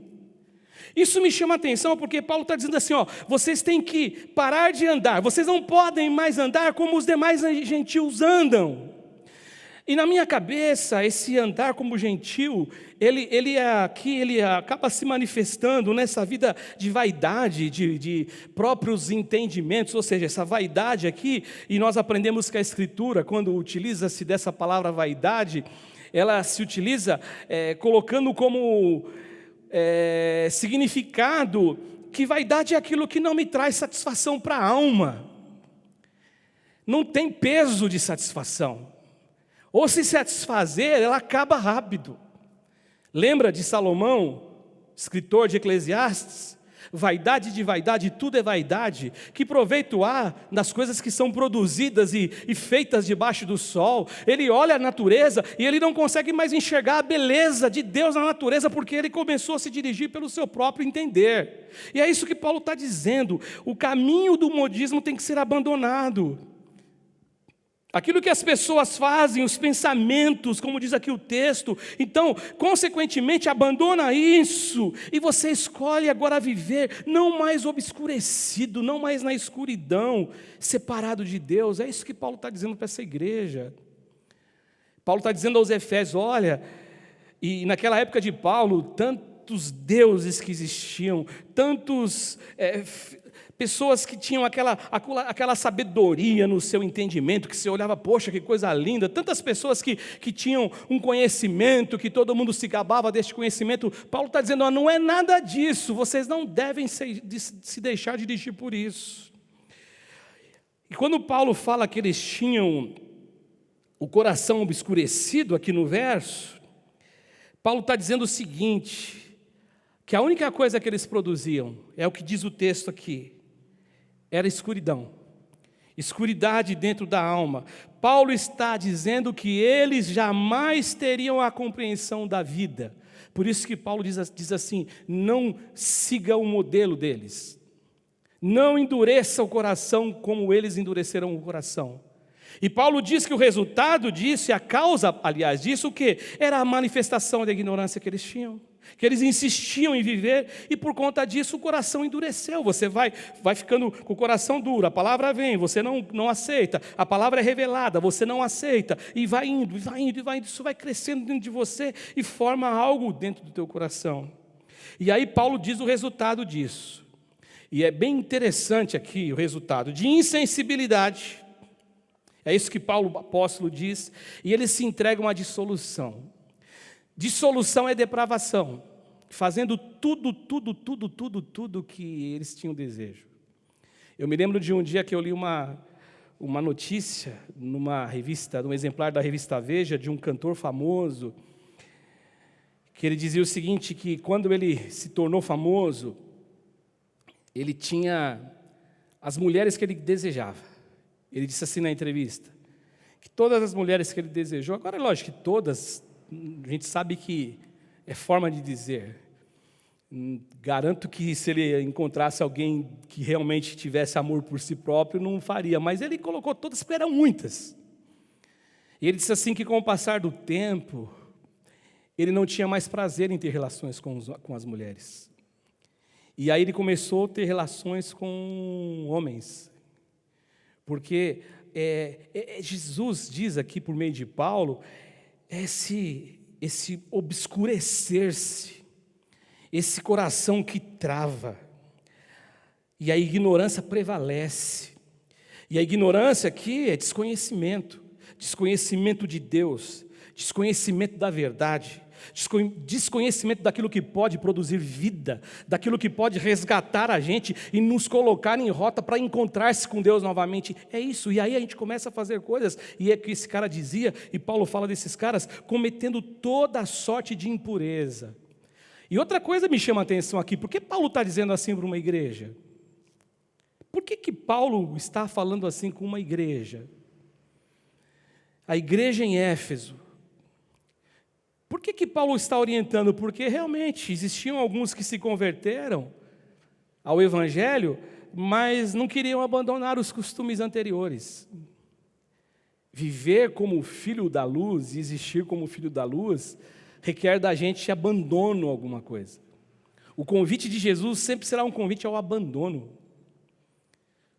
Isso me chama a atenção porque Paulo está dizendo assim, vocês têm que parar de andar, vocês não podem mais andar como os demais gentios andam. E na minha cabeça, esse andar como gentil, ele acaba se manifestando nessa vida de vaidade, de próprios entendimentos, ou seja, essa vaidade aqui, e nós aprendemos que a Escritura, quando utiliza-se dessa palavra vaidade, ela se utiliza colocando como significado que vaidade é aquilo que não me traz satisfação para a alma, não tem peso de satisfação. Ou se satisfazer, ela acaba rápido. Lembra de Salomão, escritor de Eclesiastes? Vaidade de vaidade, tudo é vaidade. Que proveito há nas coisas que são produzidas e feitas debaixo do sol? Ele olha a natureza e ele não consegue mais enxergar a beleza de Deus na natureza, porque ele começou a se dirigir pelo seu próprio entender. E é isso que Paulo está dizendo. O caminho do modismo tem que ser abandonado. Aquilo que as pessoas fazem, os pensamentos, como diz aqui o texto, então, consequentemente, abandona isso, e você escolhe agora viver, não mais obscurecido, não mais na escuridão, separado de Deus. É isso que Paulo está dizendo para essa igreja. Paulo está dizendo aos Efésios, olha, e naquela época de Paulo, tantos deuses que existiam, tantos pessoas que tinham aquela sabedoria no seu entendimento, que você olhava, poxa, que coisa linda. Tantas pessoas que tinham um conhecimento, que todo mundo se gabava deste conhecimento. Paulo está dizendo, não é nada disso, vocês não devem se deixar dirigir por isso. E quando Paulo fala que eles tinham o coração obscurecido aqui no verso, Paulo está dizendo o seguinte, que a única coisa que eles produziam, é o que diz o texto aqui, era escuridão, escuridade dentro da alma. Paulo está dizendo que eles jamais teriam a compreensão da vida. Por isso que Paulo diz assim, não siga o modelo deles. Não endureça o coração como eles endureceram o coração. E Paulo diz que o resultado disso, e a causa, aliás, disso, o quê? Era a manifestação da ignorância que eles tinham. Que eles insistiam em viver, e por conta disso o coração endureceu. Você vai ficando com o coração duro, a palavra vem, você não aceita, a palavra é revelada, você não aceita, e vai indo, isso vai crescendo dentro de você, e forma algo dentro do teu coração. E aí Paulo diz o resultado disso, e é bem interessante aqui o resultado, de insensibilidade, é isso que Paulo, o apóstolo, diz, e eles se entregam à dissolução. Dissolução é depravação, fazendo tudo que eles tinham desejo. Eu me lembro de um dia que eu li uma uma notícia numa revista, num exemplar da revista Veja, de um cantor famoso, que ele dizia o seguinte, que quando ele se tornou famoso, ele tinha as mulheres que ele desejava. Ele disse assim na entrevista, que todas as mulheres que ele desejou, agora é lógico que todas, a gente sabe que é forma de dizer. Garanto que se ele encontrasse alguém que realmente tivesse amor por si próprio, não faria, mas ele colocou todas, porque eram muitas. E ele disse assim que com o passar do tempo, ele não tinha mais prazer em ter relações com as mulheres. E aí ele começou a ter relações com homens. Porque Jesus diz aqui por meio de Paulo, esse obscurecer-se, esse coração que trava, e a ignorância prevalece. E a ignorância aqui é desconhecimento de Deus, desconhecimento da verdade, desconhecimento daquilo que pode produzir vida, daquilo que pode resgatar a gente e nos colocar em rota para encontrar-se com Deus novamente. É isso, e aí a gente começa a fazer coisas, e é que esse cara dizia, e Paulo fala desses caras, cometendo toda a sorte de impureza. E outra coisa me chama a atenção aqui, por que Paulo está dizendo assim para uma igreja? Por que Paulo está falando assim com uma igreja? A igreja em Éfeso. Por que Paulo está orientando? Porque realmente existiam alguns que se converteram ao Evangelho, mas não queriam abandonar os costumes anteriores. Viver como filho da luz, existir como filho da luz, requer da gente abandono a alguma coisa. O convite de Jesus sempre será um convite ao abandono.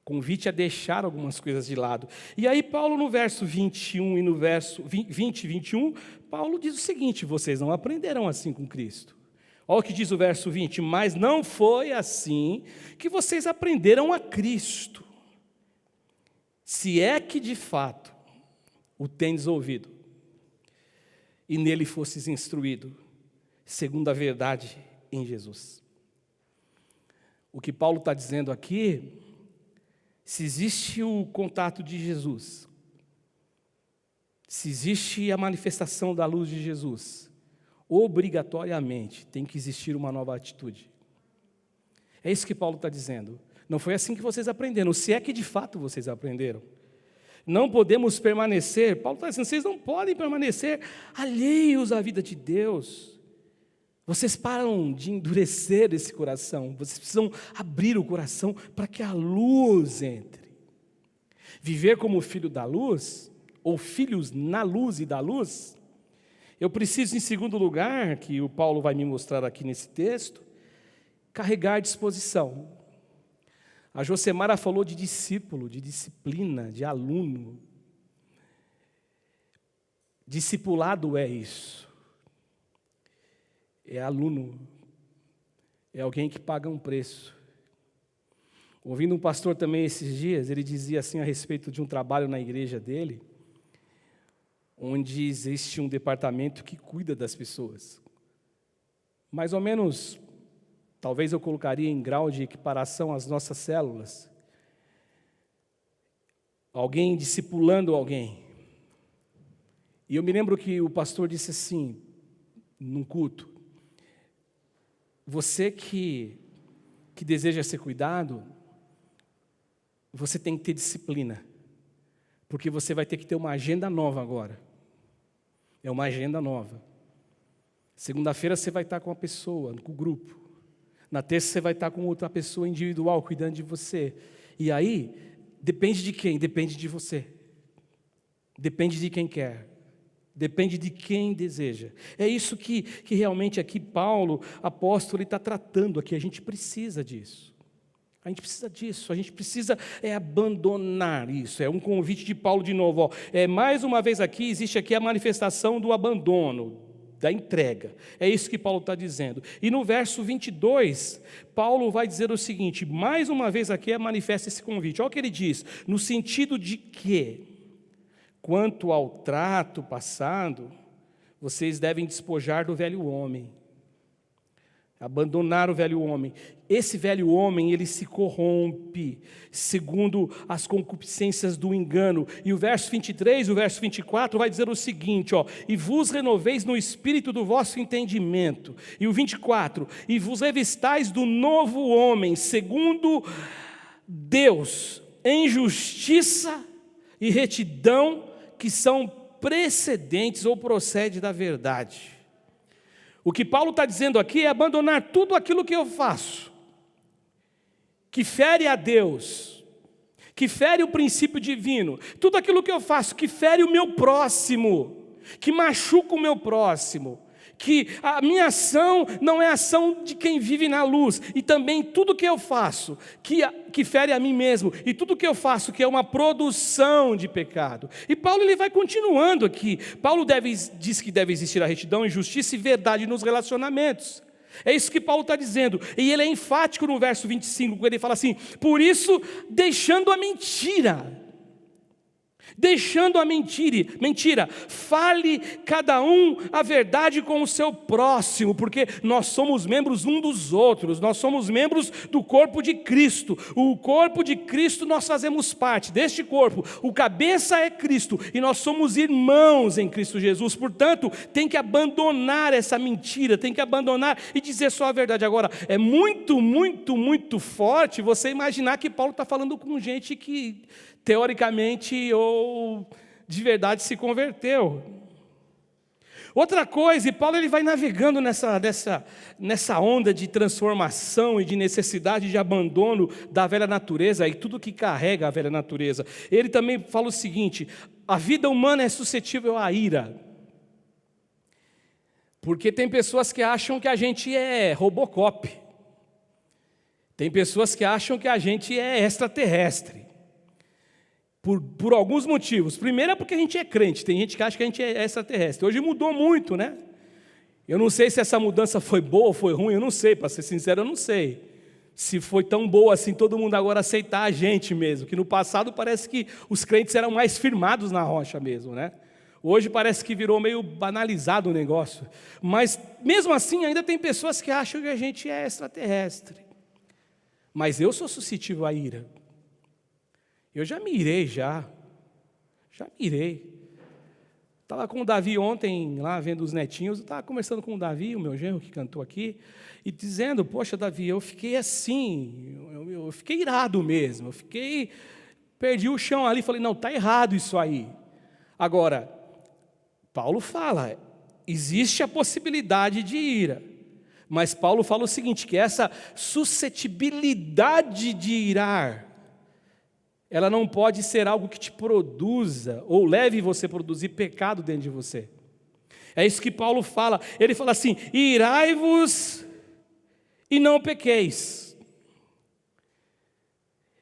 Convite a deixar algumas coisas de lado. E aí Paulo no verso 21 e no verso 20 e 21, Paulo diz o seguinte, vocês não aprenderam assim com Cristo. Olha o que diz o verso 20, mas não foi assim que vocês aprenderam a Cristo, se é que de fato o tendes ouvido, e nele fosses instruído, segundo a verdade em Jesus. O que Paulo está dizendo aqui, se existe o contato de Jesus, se existe a manifestação da luz de Jesus, obrigatoriamente tem que existir uma nova atitude. É isso que Paulo está dizendo. Não foi assim que vocês aprenderam, se é que de fato vocês aprenderam. Não podemos permanecer, Paulo está dizendo, vocês não podem permanecer alheios à vida de Deus. Vocês param de endurecer esse coração, vocês precisam abrir o coração para que a luz entre. Viver como filho da luz, ou filhos na luz e da luz, eu preciso, em segundo lugar, que o Paulo vai me mostrar aqui nesse texto, carregar disposição. A Josemara falou de discípulo, de disciplina, de aluno. Discipulado é isso. É aluno. É alguém que paga um preço. Ouvindo um pastor também esses dias, ele dizia assim a respeito de um trabalho na igreja dele, onde existe um departamento que cuida das pessoas. Mais ou menos, talvez eu colocaria em grau de equiparação as nossas células. Alguém discipulando alguém. E eu me lembro que o pastor disse assim, num culto, você que deseja ser cuidado, você tem que ter disciplina, porque você vai ter que ter uma agenda nova agora. É uma agenda nova. Segunda-feira você vai estar com uma pessoa, com o grupo. Na terça você vai estar com outra pessoa individual, cuidando de você. E aí, depende de quem? Depende de você. Depende de quem quer. Depende de quem deseja. É isso que realmente aqui Paulo, apóstolo, está tratando aqui. A gente precisa disso. A gente precisa disso. A gente precisa abandonar isso. É um convite de Paulo de novo. Ó. Mais uma vez aqui, existe aqui a manifestação do abandono, da entrega. É isso que Paulo está dizendo. E no verso 22, Paulo vai dizer o seguinte, mais uma vez aqui manifesta esse convite. Olha o que ele diz, no sentido de que, quanto ao trato passado, vocês devem despojar do velho homem. Abandonar o velho homem. Esse velho homem, ele se corrompe segundo as concupiscências do engano. E o verso 23, o verso 24 vai dizer o seguinte, ó: e vos renoveis no espírito do vosso entendimento. E o 24, e vos revistais do novo homem, segundo Deus, em justiça e retidão, que são precedentes ou procede da verdade. O que Paulo está dizendo aqui é abandonar tudo aquilo que eu faço, que fere a Deus, que fere o princípio divino, tudo aquilo que eu faço que fere o meu próximo, que machuca o meu próximo, que a minha ação não é a ação de quem vive na luz, e também tudo que eu faço que fere a mim mesmo, e tudo que eu faço que é uma produção de pecado. E Paulo ele vai continuando aqui. Paulo diz que deve existir a retidão, justiça e verdade nos relacionamentos. É isso que Paulo está dizendo, e ele é enfático no verso 25, quando ele fala assim: por isso, deixando a mentira, fale cada um a verdade com o seu próximo, porque nós somos membros um dos outros, nós somos membros do corpo de Cristo. O corpo de Cristo, nós fazemos parte deste corpo, o cabeça é Cristo, e nós somos irmãos em Cristo Jesus. Portanto, tem que abandonar essa mentira, tem que abandonar e dizer só a verdade. Agora, é muito, muito, muito forte você imaginar que Paulo está falando com gente que teoricamente ou de verdade se converteu. Outra coisa, e Paulo ele vai navegando nessa onda de transformação e de necessidade de abandono da velha natureza e tudo que carrega a velha natureza. Ele também fala o seguinte: a vida humana é suscetível à ira. Porque tem pessoas que acham que a gente é Robocop. Tem pessoas que acham que a gente é extraterrestre. Por alguns motivos. Primeiro é porque a gente é crente, tem gente que acha que a gente é extraterrestre. Hoje mudou muito, né? Eu não sei se essa mudança foi boa ou foi ruim, eu não sei, para ser sincero, eu não sei. Se foi tão boa assim, todo mundo agora aceitar a gente mesmo, que no passado parece que os crentes eram mais firmados na rocha mesmo, né? Hoje parece que virou meio banalizado o negócio. Mas mesmo assim ainda tem pessoas que acham que a gente é extraterrestre. Mas eu sou suscetível à ira. Eu já me irei, já me irei. Estava com o Davi ontem, lá vendo os netinhos, eu estava conversando com o Davi, o meu genro que cantou aqui, e dizendo: poxa, Davi, eu fiquei assim, eu fiquei irado mesmo, perdi o chão ali, falei: não, está errado isso aí. Agora, Paulo fala, existe a possibilidade de ira, mas Paulo fala o seguinte, que essa suscetibilidade de irar, ela não pode ser algo que te produza, ou leve você a produzir pecado dentro de você. É isso que Paulo fala. Ele fala assim: irai-vos e não pequeis.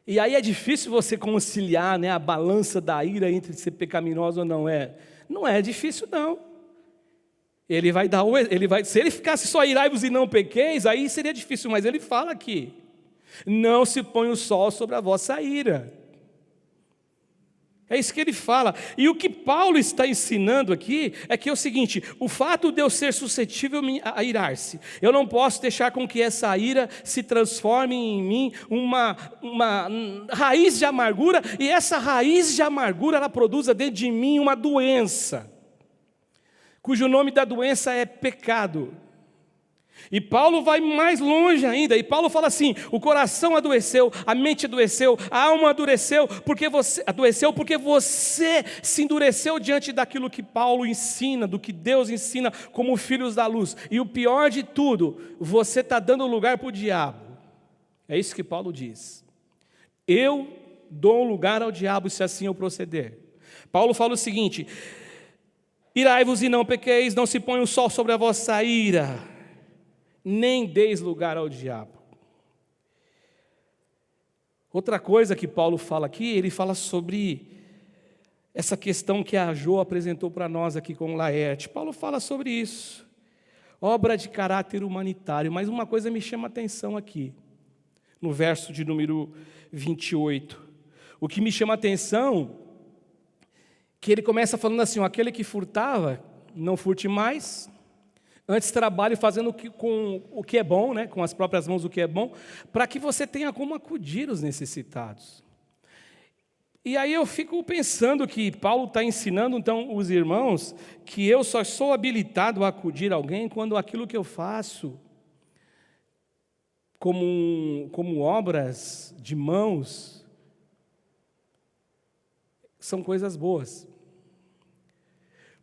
E aí é difícil você conciliar, né, a balança da ira entre ser pecaminoso ou não é. Não é difícil, não. Se ele ficasse só irai-vos e não pequeis, aí seria difícil, mas ele fala aqui: não se põe o sol sobre a vossa ira. É isso que ele fala. E o que Paulo está ensinando aqui é que é o seguinte: o fato de eu ser suscetível a irar-se, eu não posso deixar com que essa ira se transforme em mim uma raiz de amargura, e essa raiz de amargura ela produza dentro de mim uma doença, cujo nome da doença é pecado. E Paulo vai mais longe ainda, e Paulo fala assim: o coração adoeceu, a mente adoeceu, a alma adoeceu porque você se endureceu diante daquilo que Paulo ensina, do que Deus ensina como filhos da luz. E o pior de tudo, você está dando lugar para o diabo. É isso que Paulo diz: eu dou lugar ao diabo se assim eu proceder. Paulo fala o seguinte: irai-vos e não pequeis, não se põe o sol sobre a vossa ira, nem deis lugar ao diabo. Outra coisa que Paulo fala aqui, ele fala sobre essa questão que a Jo apresentou para nós aqui com o Laerte. Paulo fala sobre isso, obra de caráter humanitário, mas uma coisa me chama a atenção aqui, no verso de número 28. O que me chama a atenção, que ele começa falando assim: aquele que furtava, não furte mais, Antes trabalhe fazendo com o que é bom, né? Com as próprias mãos o que é bom, para que você tenha como acudir os necessitados. E aí eu fico pensando que Paulo está ensinando, então, os irmãos, que eu só sou habilitado a acudir alguém quando aquilo que eu faço, como obras de mãos, são coisas boas.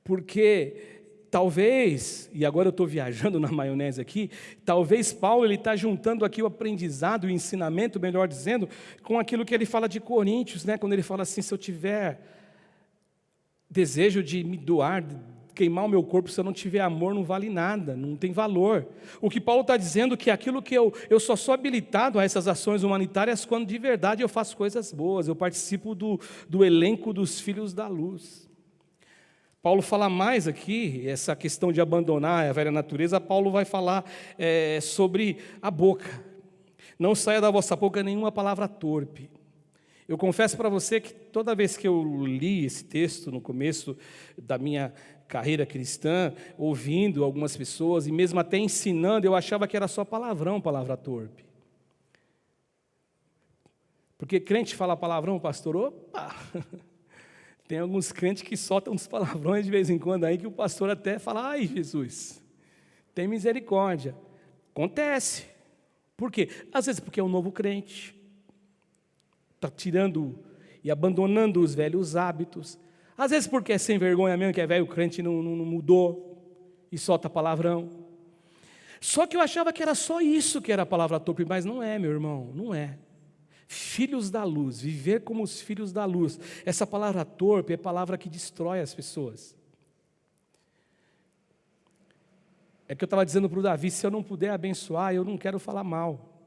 Porque talvez, e agora eu estou viajando na maionese aqui, talvez Paulo está juntando aqui o aprendizado, o ensinamento, melhor dizendo, com aquilo que ele fala de Coríntios, né? Quando ele fala assim, se eu tiver desejo de me doar, queimar o meu corpo, se eu não tiver amor, não vale nada, não tem valor. O que Paulo está dizendo é que aquilo que eu só sou habilitado a essas ações humanitárias quando de verdade eu faço coisas boas, eu participo do elenco dos filhos da luz. Paulo fala mais aqui, essa questão de abandonar a velha natureza, Paulo vai falar sobre a boca. Não saia da vossa boca nenhuma palavra torpe. Eu confesso para você que toda vez que eu li esse texto no começo da minha carreira cristã, ouvindo algumas pessoas e mesmo até ensinando, eu achava que era só palavrão, palavra torpe. Porque crente fala palavrão, pastor, opa! Tem alguns crentes que soltam uns palavrões de vez em quando aí que o pastor até fala, ai Jesus, tem misericórdia. Acontece. Por quê? Às vezes porque é um novo crente, está tirando e abandonando os velhos hábitos. Às vezes porque é sem vergonha mesmo, que é velho crente e não mudou e solta palavrão. Só que eu achava que era só isso que era a palavra torpe, mas não é, meu irmão, não é. Filhos da luz, viver como os filhos da luz. Essa palavra torpe é palavra que destrói as pessoas. É que eu estava dizendo para o Davi, se eu não puder abençoar, eu não quero falar mal.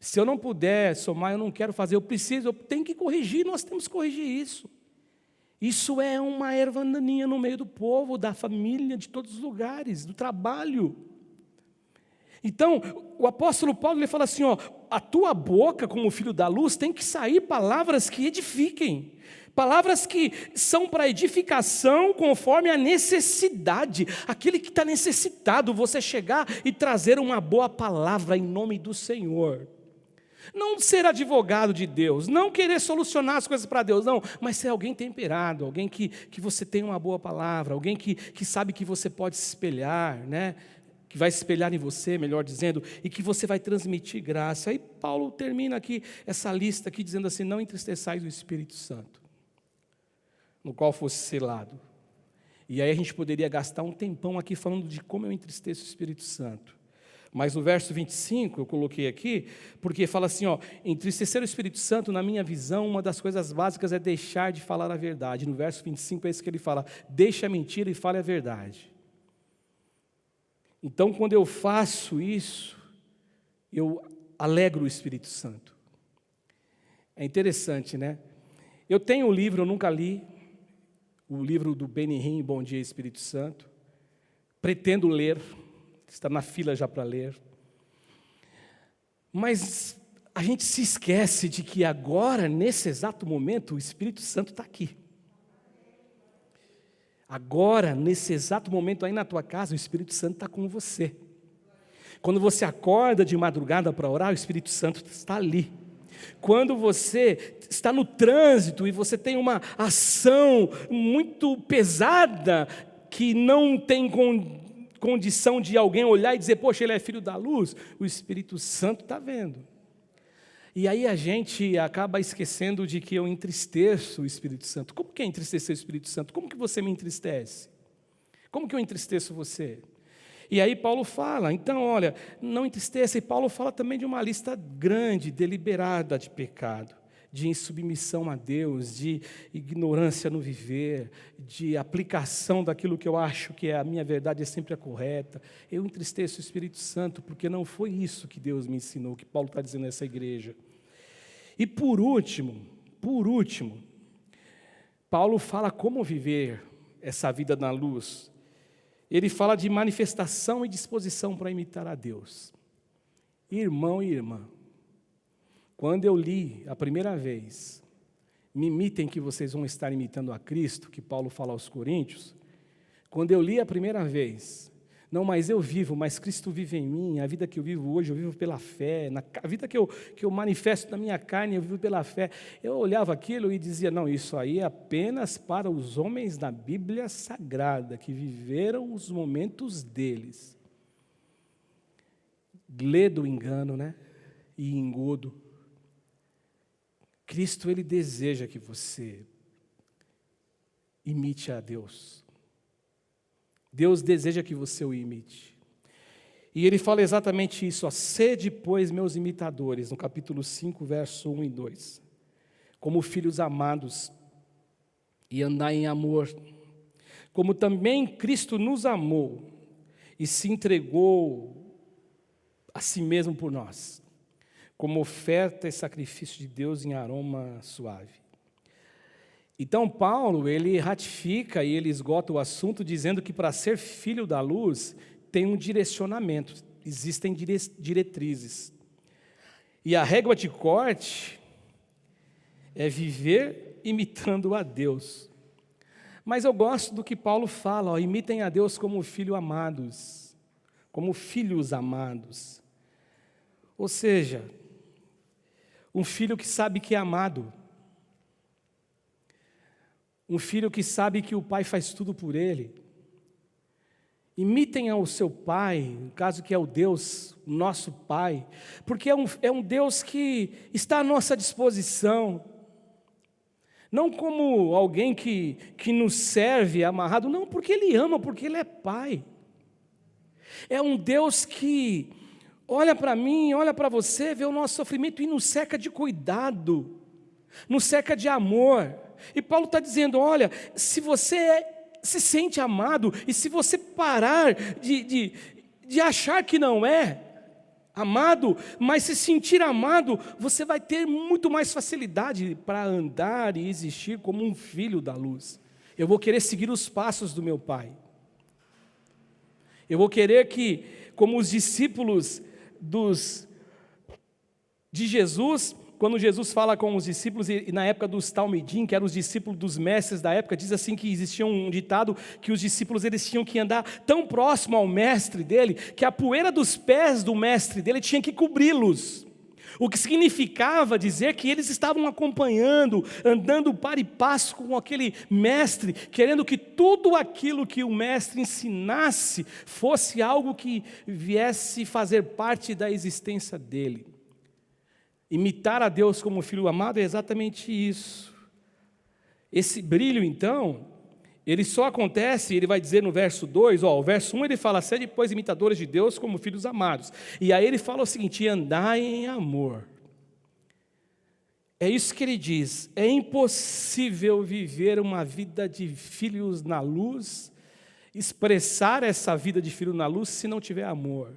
Se eu não puder somar, eu não quero fazer, eu tenho que corrigir, nós temos que corrigir isso. Isso é uma erva daninha no meio do povo, da família, de todos os lugares, do trabalho. Então, o apóstolo Paulo ele fala assim, a tua boca, como filho da luz, tem que sair palavras que edifiquem, palavras que são para edificação conforme a necessidade, aquele que está necessitado, você chegar e trazer uma boa palavra em nome do Senhor. Não ser advogado de Deus, não querer solucionar as coisas para Deus, não, mas ser alguém temperado, alguém que você tem uma boa palavra, alguém que sabe que você pode se espelhar, né? Que vai se espelhar em você, melhor dizendo, e que você vai transmitir graça. Aí Paulo termina aqui essa lista aqui dizendo assim, não entristeçais o Espírito Santo, no qual fosse selado. E aí a gente poderia gastar um tempão aqui falando de como eu entristeço o Espírito Santo. Mas no verso 25, eu coloquei aqui, porque fala assim, entristecer o Espírito Santo, na minha visão, uma das coisas básicas é deixar de falar a verdade. No verso 25 é isso que ele fala, deixa a mentira e fale a verdade. Então, quando eu faço isso, eu alegro o Espírito Santo. É interessante, né? Eu tenho um livro, eu nunca li, o livro do Benny Hinn, Bom Dia Espírito Santo. Pretendo ler, está na fila já para ler. Mas a gente se esquece de que agora, nesse exato momento, o Espírito Santo está aqui. Agora, nesse exato momento aí na tua casa, o Espírito Santo está com você. Quando você acorda de madrugada para orar, o Espírito Santo está ali. Quando você está no trânsito e você tem uma ação muito pesada, que não tem condição de alguém olhar e dizer, poxa, ele é filho da luz, o Espírito Santo está vendo. E aí a gente acaba esquecendo de que eu entristeço o Espírito Santo. Como que é entristecer o Espírito Santo? Como que você me entristece? Como que eu entristeço você? E aí Paulo fala, então olha, não entristeça. E Paulo fala também de uma lista grande, deliberada de pecado, de insubmissão a Deus, de ignorância no viver, de aplicação daquilo que eu acho que a minha verdade é sempre a correta. Eu entristeço o Espírito Santo, porque não foi isso que Deus me ensinou, que Paulo está dizendo nessa igreja. E por último, Paulo fala como viver essa vida na luz. Ele fala de manifestação e disposição para imitar a Deus. Irmão e irmã, quando eu li a primeira vez, me imitem que vocês vão estar imitando a Cristo, que Paulo fala aos Coríntios, quando eu li a primeira vez, Não mais eu vivo, mas Cristo vive em mim. A vida que eu vivo hoje, eu vivo pela fé. A vida que eu manifesto na minha carne, eu vivo pela fé. Eu olhava aquilo e dizia, não, isso aí é apenas para os homens da Bíblia Sagrada, que viveram os momentos deles. Lê do engano, né? E engodo. Cristo, Ele deseja que você imite a Deus. Deus deseja que você o imite. E Ele fala exatamente isso, ó, sede, pois, meus imitadores, no capítulo 5, verso 1 e 2. Como filhos amados, e andai em amor, como também Cristo nos amou, e se entregou a si mesmo por nós, como oferta e sacrifício de Deus em aroma suave. Então Paulo, ele ratifica e ele esgota o assunto dizendo que para ser filho da luz tem um direcionamento, existem diretrizes. E a régua de corte é viver imitando a Deus. Mas eu gosto do que Paulo fala, ó, imitem a Deus como filhos amados, como filhos amados. Ou seja, um filho que sabe que é amado, um filho que sabe que o pai faz tudo por ele. Imitem ao seu pai, no caso que é o Deus, o nosso Pai, porque é um Deus que está à nossa disposição, não como alguém que nos serve amarrado, não, porque Ele ama, porque Ele é Pai. É um Deus que olha para mim, olha para você, vê o nosso sofrimento e nos cerca de cuidado, nos cerca de amor. E Paulo está dizendo, olha, se você se sente amado, e se você parar de achar que não é amado, mas se sentir amado, você vai ter muito mais facilidade para andar e existir como um filho da luz. Eu vou querer seguir os passos do meu Pai. Eu vou querer que, como os discípulos de Jesus, quando Jesus fala com os discípulos, e na época dos Talmidim, que eram os discípulos dos mestres da época, diz assim que existia um ditado que os discípulos eles tinham que andar tão próximo ao mestre dele, que a poeira dos pés do mestre dele tinha que cobri-los. O que significava dizer que eles estavam acompanhando, andando par e passo com aquele mestre, querendo que tudo aquilo que o mestre ensinasse fosse algo que viesse fazer parte da existência dele. Imitar a Deus como filho amado é exatamente isso. Esse brilho, então, ele só acontece, ele vai dizer no verso 2, o verso 1 ele fala, sede, pois, imitadores de Deus como filhos amados. E aí ele fala o seguinte, andai em amor. É isso que ele diz, é impossível viver uma vida de filhos na luz, expressar essa vida de filho na luz, se não tiver amor.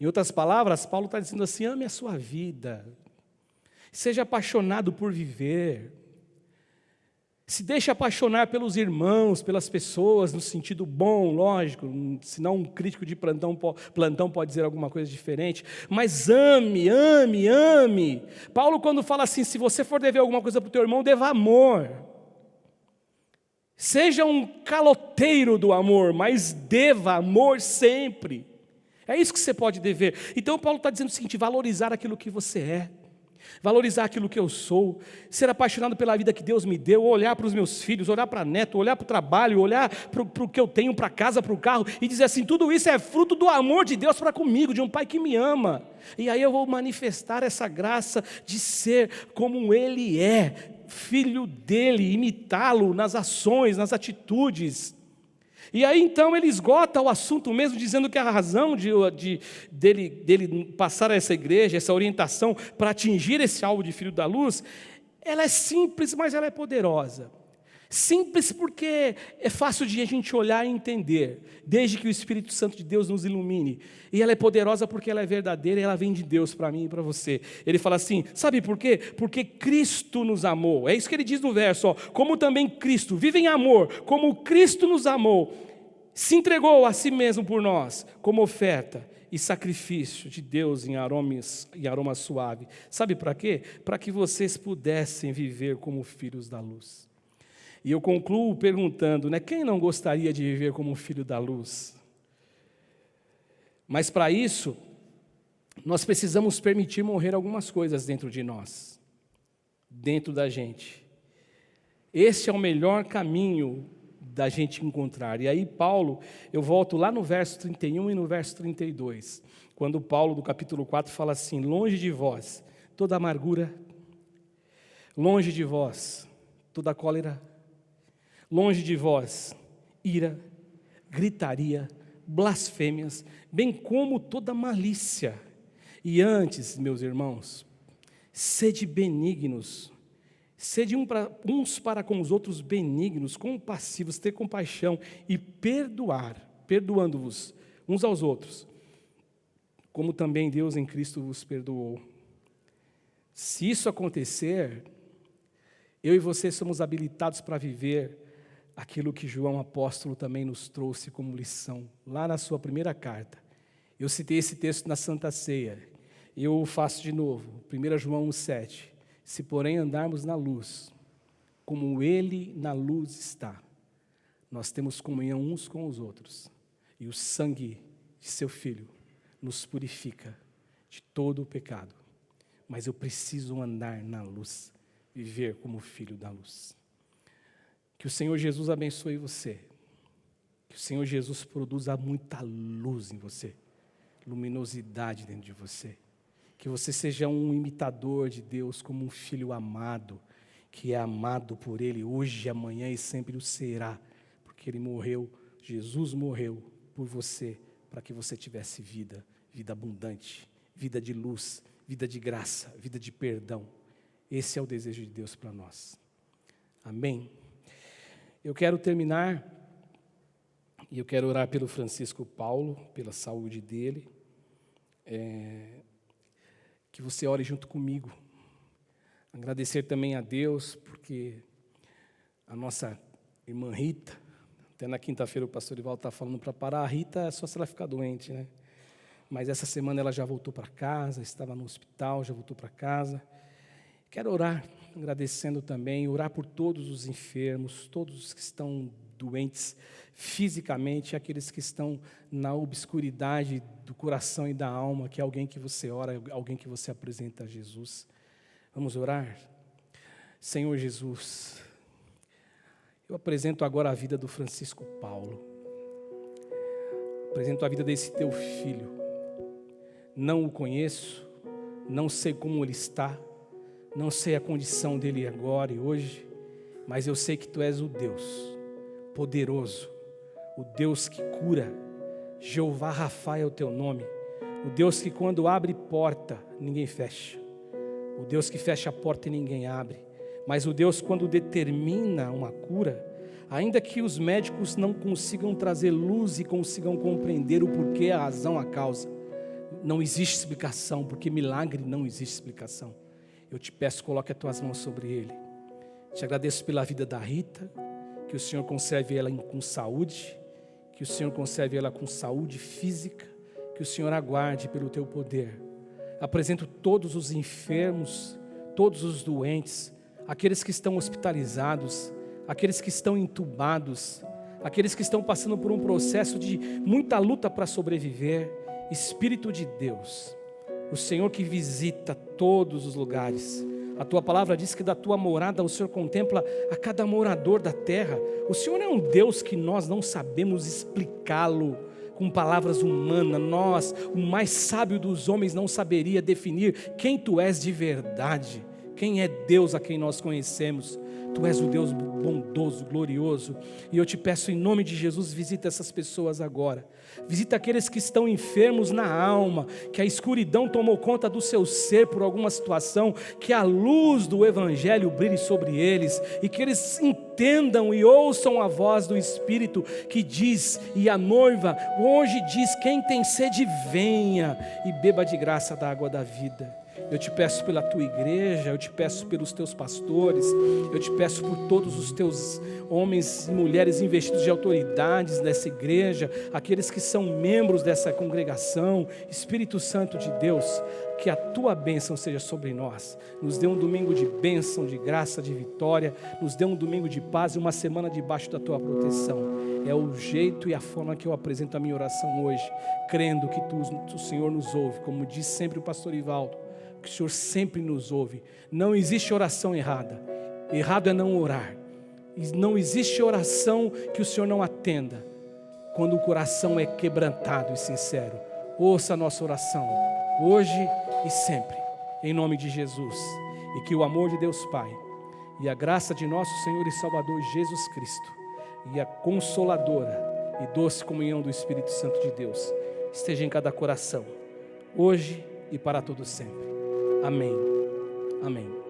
Em outras palavras, Paulo está dizendo assim, ame a sua vida. Seja apaixonado por viver. Se deixe apaixonar pelos irmãos, pelas pessoas, no sentido bom, lógico, senão um crítico de plantão pode dizer alguma coisa diferente. Mas ame, ame, ame. Paulo, quando fala assim, se você for dever alguma coisa para o teu irmão, deva amor. Seja um caloteiro do amor, mas deva amor sempre. É isso que você pode dever. Então Paulo está dizendo o seguinte, valorizar aquilo que você é. Valorizar aquilo que eu sou, ser apaixonado pela vida que Deus me deu, olhar para os meus filhos, olhar para neto, olhar para o trabalho, olhar para o que eu tenho, para a casa, para o carro, e dizer assim, tudo isso é fruto do amor de Deus para comigo, de um Pai que me ama, e aí eu vou manifestar essa graça de ser como Ele é, filho dEle, imitá-lo nas ações, nas atitudes. E aí então ele esgota o assunto mesmo, dizendo que a razão dele passar a essa igreja, essa orientação para atingir esse alvo de filho da luz, ela é simples, mas ela é poderosa. Simples porque é fácil de a gente olhar e entender, desde que o Espírito Santo de Deus nos ilumine. E ela é poderosa porque ela é verdadeira e ela vem de Deus para mim e para você. Ele fala assim, sabe por quê? Porque Cristo nos amou. É isso que ele diz no verso, ó, como também Cristo, vive em amor, como Cristo nos amou, se entregou a si mesmo por nós, como oferta e sacrifício de Deus em aroma suave. Sabe para quê? Para que vocês pudessem viver como filhos da luz. E eu concluo perguntando, né, quem não gostaria de viver como um filho da luz? Mas para isso, nós precisamos permitir morrer algumas coisas dentro de nós, dentro da gente. Esse é o melhor caminho da gente encontrar. E aí Paulo, eu volto lá no verso 31 e no verso 32, quando Paulo, do capítulo 4, fala assim: longe de vós toda amargura, longe de vós toda cólera, longe de vós ira, gritaria, blasfêmias, bem como toda malícia. E antes, meus irmãos, sede benignos, sede uns para com os outros benignos, compassivos, ter compaixão e perdoando-vos uns aos outros, como também Deus em Cristo vos perdoou. Se isso acontecer, eu e você somos habilitados para viver aquilo que João apóstolo também nos trouxe como lição, lá na sua primeira carta. Eu citei esse texto na Santa Ceia, eu o faço de novo, 1 João 1,7. Se porém andarmos na luz, como Ele na luz está, nós temos comunhão uns com os outros, e o sangue de seu Filho nos purifica de todo o pecado. Mas eu preciso andar na luz, viver como filho da luz. Que o Senhor Jesus abençoe você, que o Senhor Jesus produza muita luz em você, luminosidade dentro de você, que você seja um imitador de Deus como um filho amado, que é amado por Ele hoje, amanhã e sempre o será, porque Ele morreu, Jesus morreu por você, para que você tivesse vida, vida abundante, vida de luz, vida de graça, vida de perdão. Esse é o desejo de Deus para nós. Amém? Eu quero terminar, e eu quero orar pelo Francisco Paulo, pela saúde dele, que você ore junto comigo. Agradecer também a Deus, porque a nossa irmã Rita, até na quinta-feira o pastor Ivaldo está falando para parar, a Rita é só se ela ficar doente, né? Mas essa semana ela já voltou para casa, estava no hospital, já voltou para casa. Quero orar, agradecendo também, orar por todos os enfermos, todos os que estão doentes fisicamente, aqueles que estão na obscuridade do coração e da alma, que é alguém que você ora, alguém que você apresenta a Jesus. Vamos orar? Senhor Jesus, eu apresento agora a vida do Francisco Paulo, apresento a vida desse teu filho. Não o conheço, não sei como ele está, não sei a condição dele agora e hoje, mas eu sei que Tu és o Deus poderoso, o Deus que cura. Jeová Rafa é o Teu nome, o Deus que quando abre porta, ninguém fecha, o Deus que fecha a porta e ninguém abre, mas o Deus quando determina uma cura, ainda que os médicos não consigam trazer luz e consigam compreender o porquê, a razão, a causa, não existe explicação, porque milagre não existe explicação. Eu te peço, coloque as Tuas mãos sobre ele. Te agradeço pela vida da Rita, que o Senhor conserve ela com saúde, que o Senhor conserve ela com saúde física, que o Senhor aguarde pelo Teu poder. Apresento todos os enfermos, todos os doentes, aqueles que estão hospitalizados, aqueles que estão entubados, aqueles que estão passando por um processo de muita luta para sobreviver. Espírito de Deus, o Senhor que visita todos os lugares, a Tua palavra diz que da Tua morada o Senhor contempla a cada morador da terra. O Senhor é um Deus que nós não sabemos explicá-lo com palavras humanas. Nós, o mais sábio dos homens, não saberia definir quem Tu és de verdade, quem é Deus a quem nós conhecemos. Tu és o Deus bondoso, glorioso, e eu te peço em nome de Jesus, visita essas pessoas agora, visita aqueles que estão enfermos na alma, que a escuridão tomou conta do seu ser por alguma situação, que a luz do Evangelho brilhe sobre eles, e que eles entendam e ouçam a voz do Espírito que diz, e a noiva hoje diz, quem tem sede venha e beba de graça da água da vida. Eu te peço pela tua igreja, eu te peço pelos teus pastores, eu te peço por todos os teus homens e mulheres investidos de autoridades dessa igreja, aqueles que são membros dessa congregação. Espírito Santo de Deus, que a tua bênção seja sobre nós. Nos dê um domingo de bênção, de graça, de vitória. Nos dê um domingo de paz e uma semana debaixo da tua proteção. É o jeito e a forma que eu apresento a minha oração hoje, crendo que o Senhor nos ouve, como diz sempre o pastor Ivaldo, que o Senhor sempre nos ouve. Não existe oração errada. Errado é não orar. E não existe oração que o Senhor não atenda, quando o coração é quebrantado e sincero. Ouça a nossa oração, hoje e sempre, em nome de Jesus. E que o amor de Deus Pai, e a graça de nosso Senhor e Salvador Jesus Cristo, e a consoladora e doce comunhão do Espírito Santo de Deus, esteja em cada coração, hoje e para todo sempre. Amém. Amém.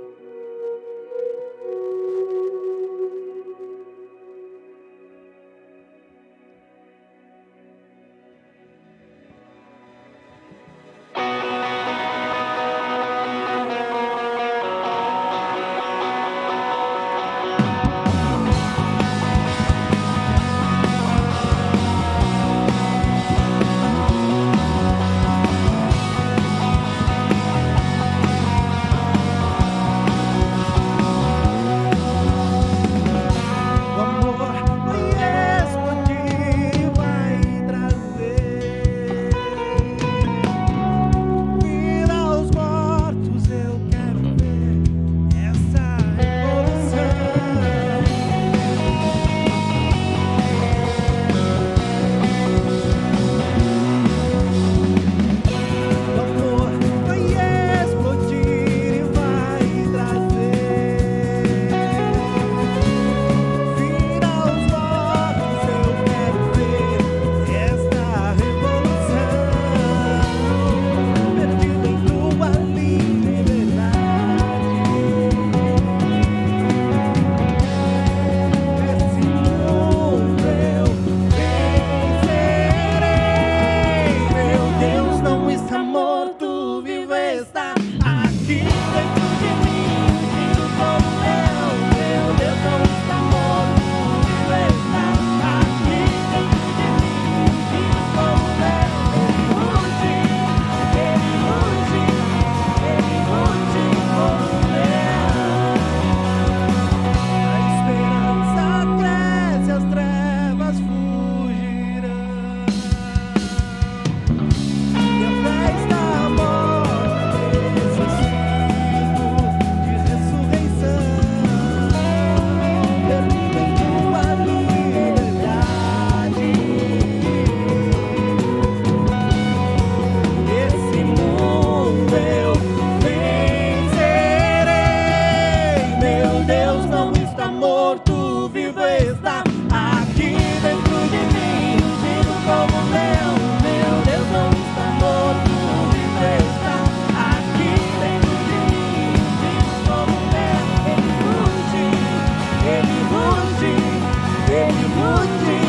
Ele ruge,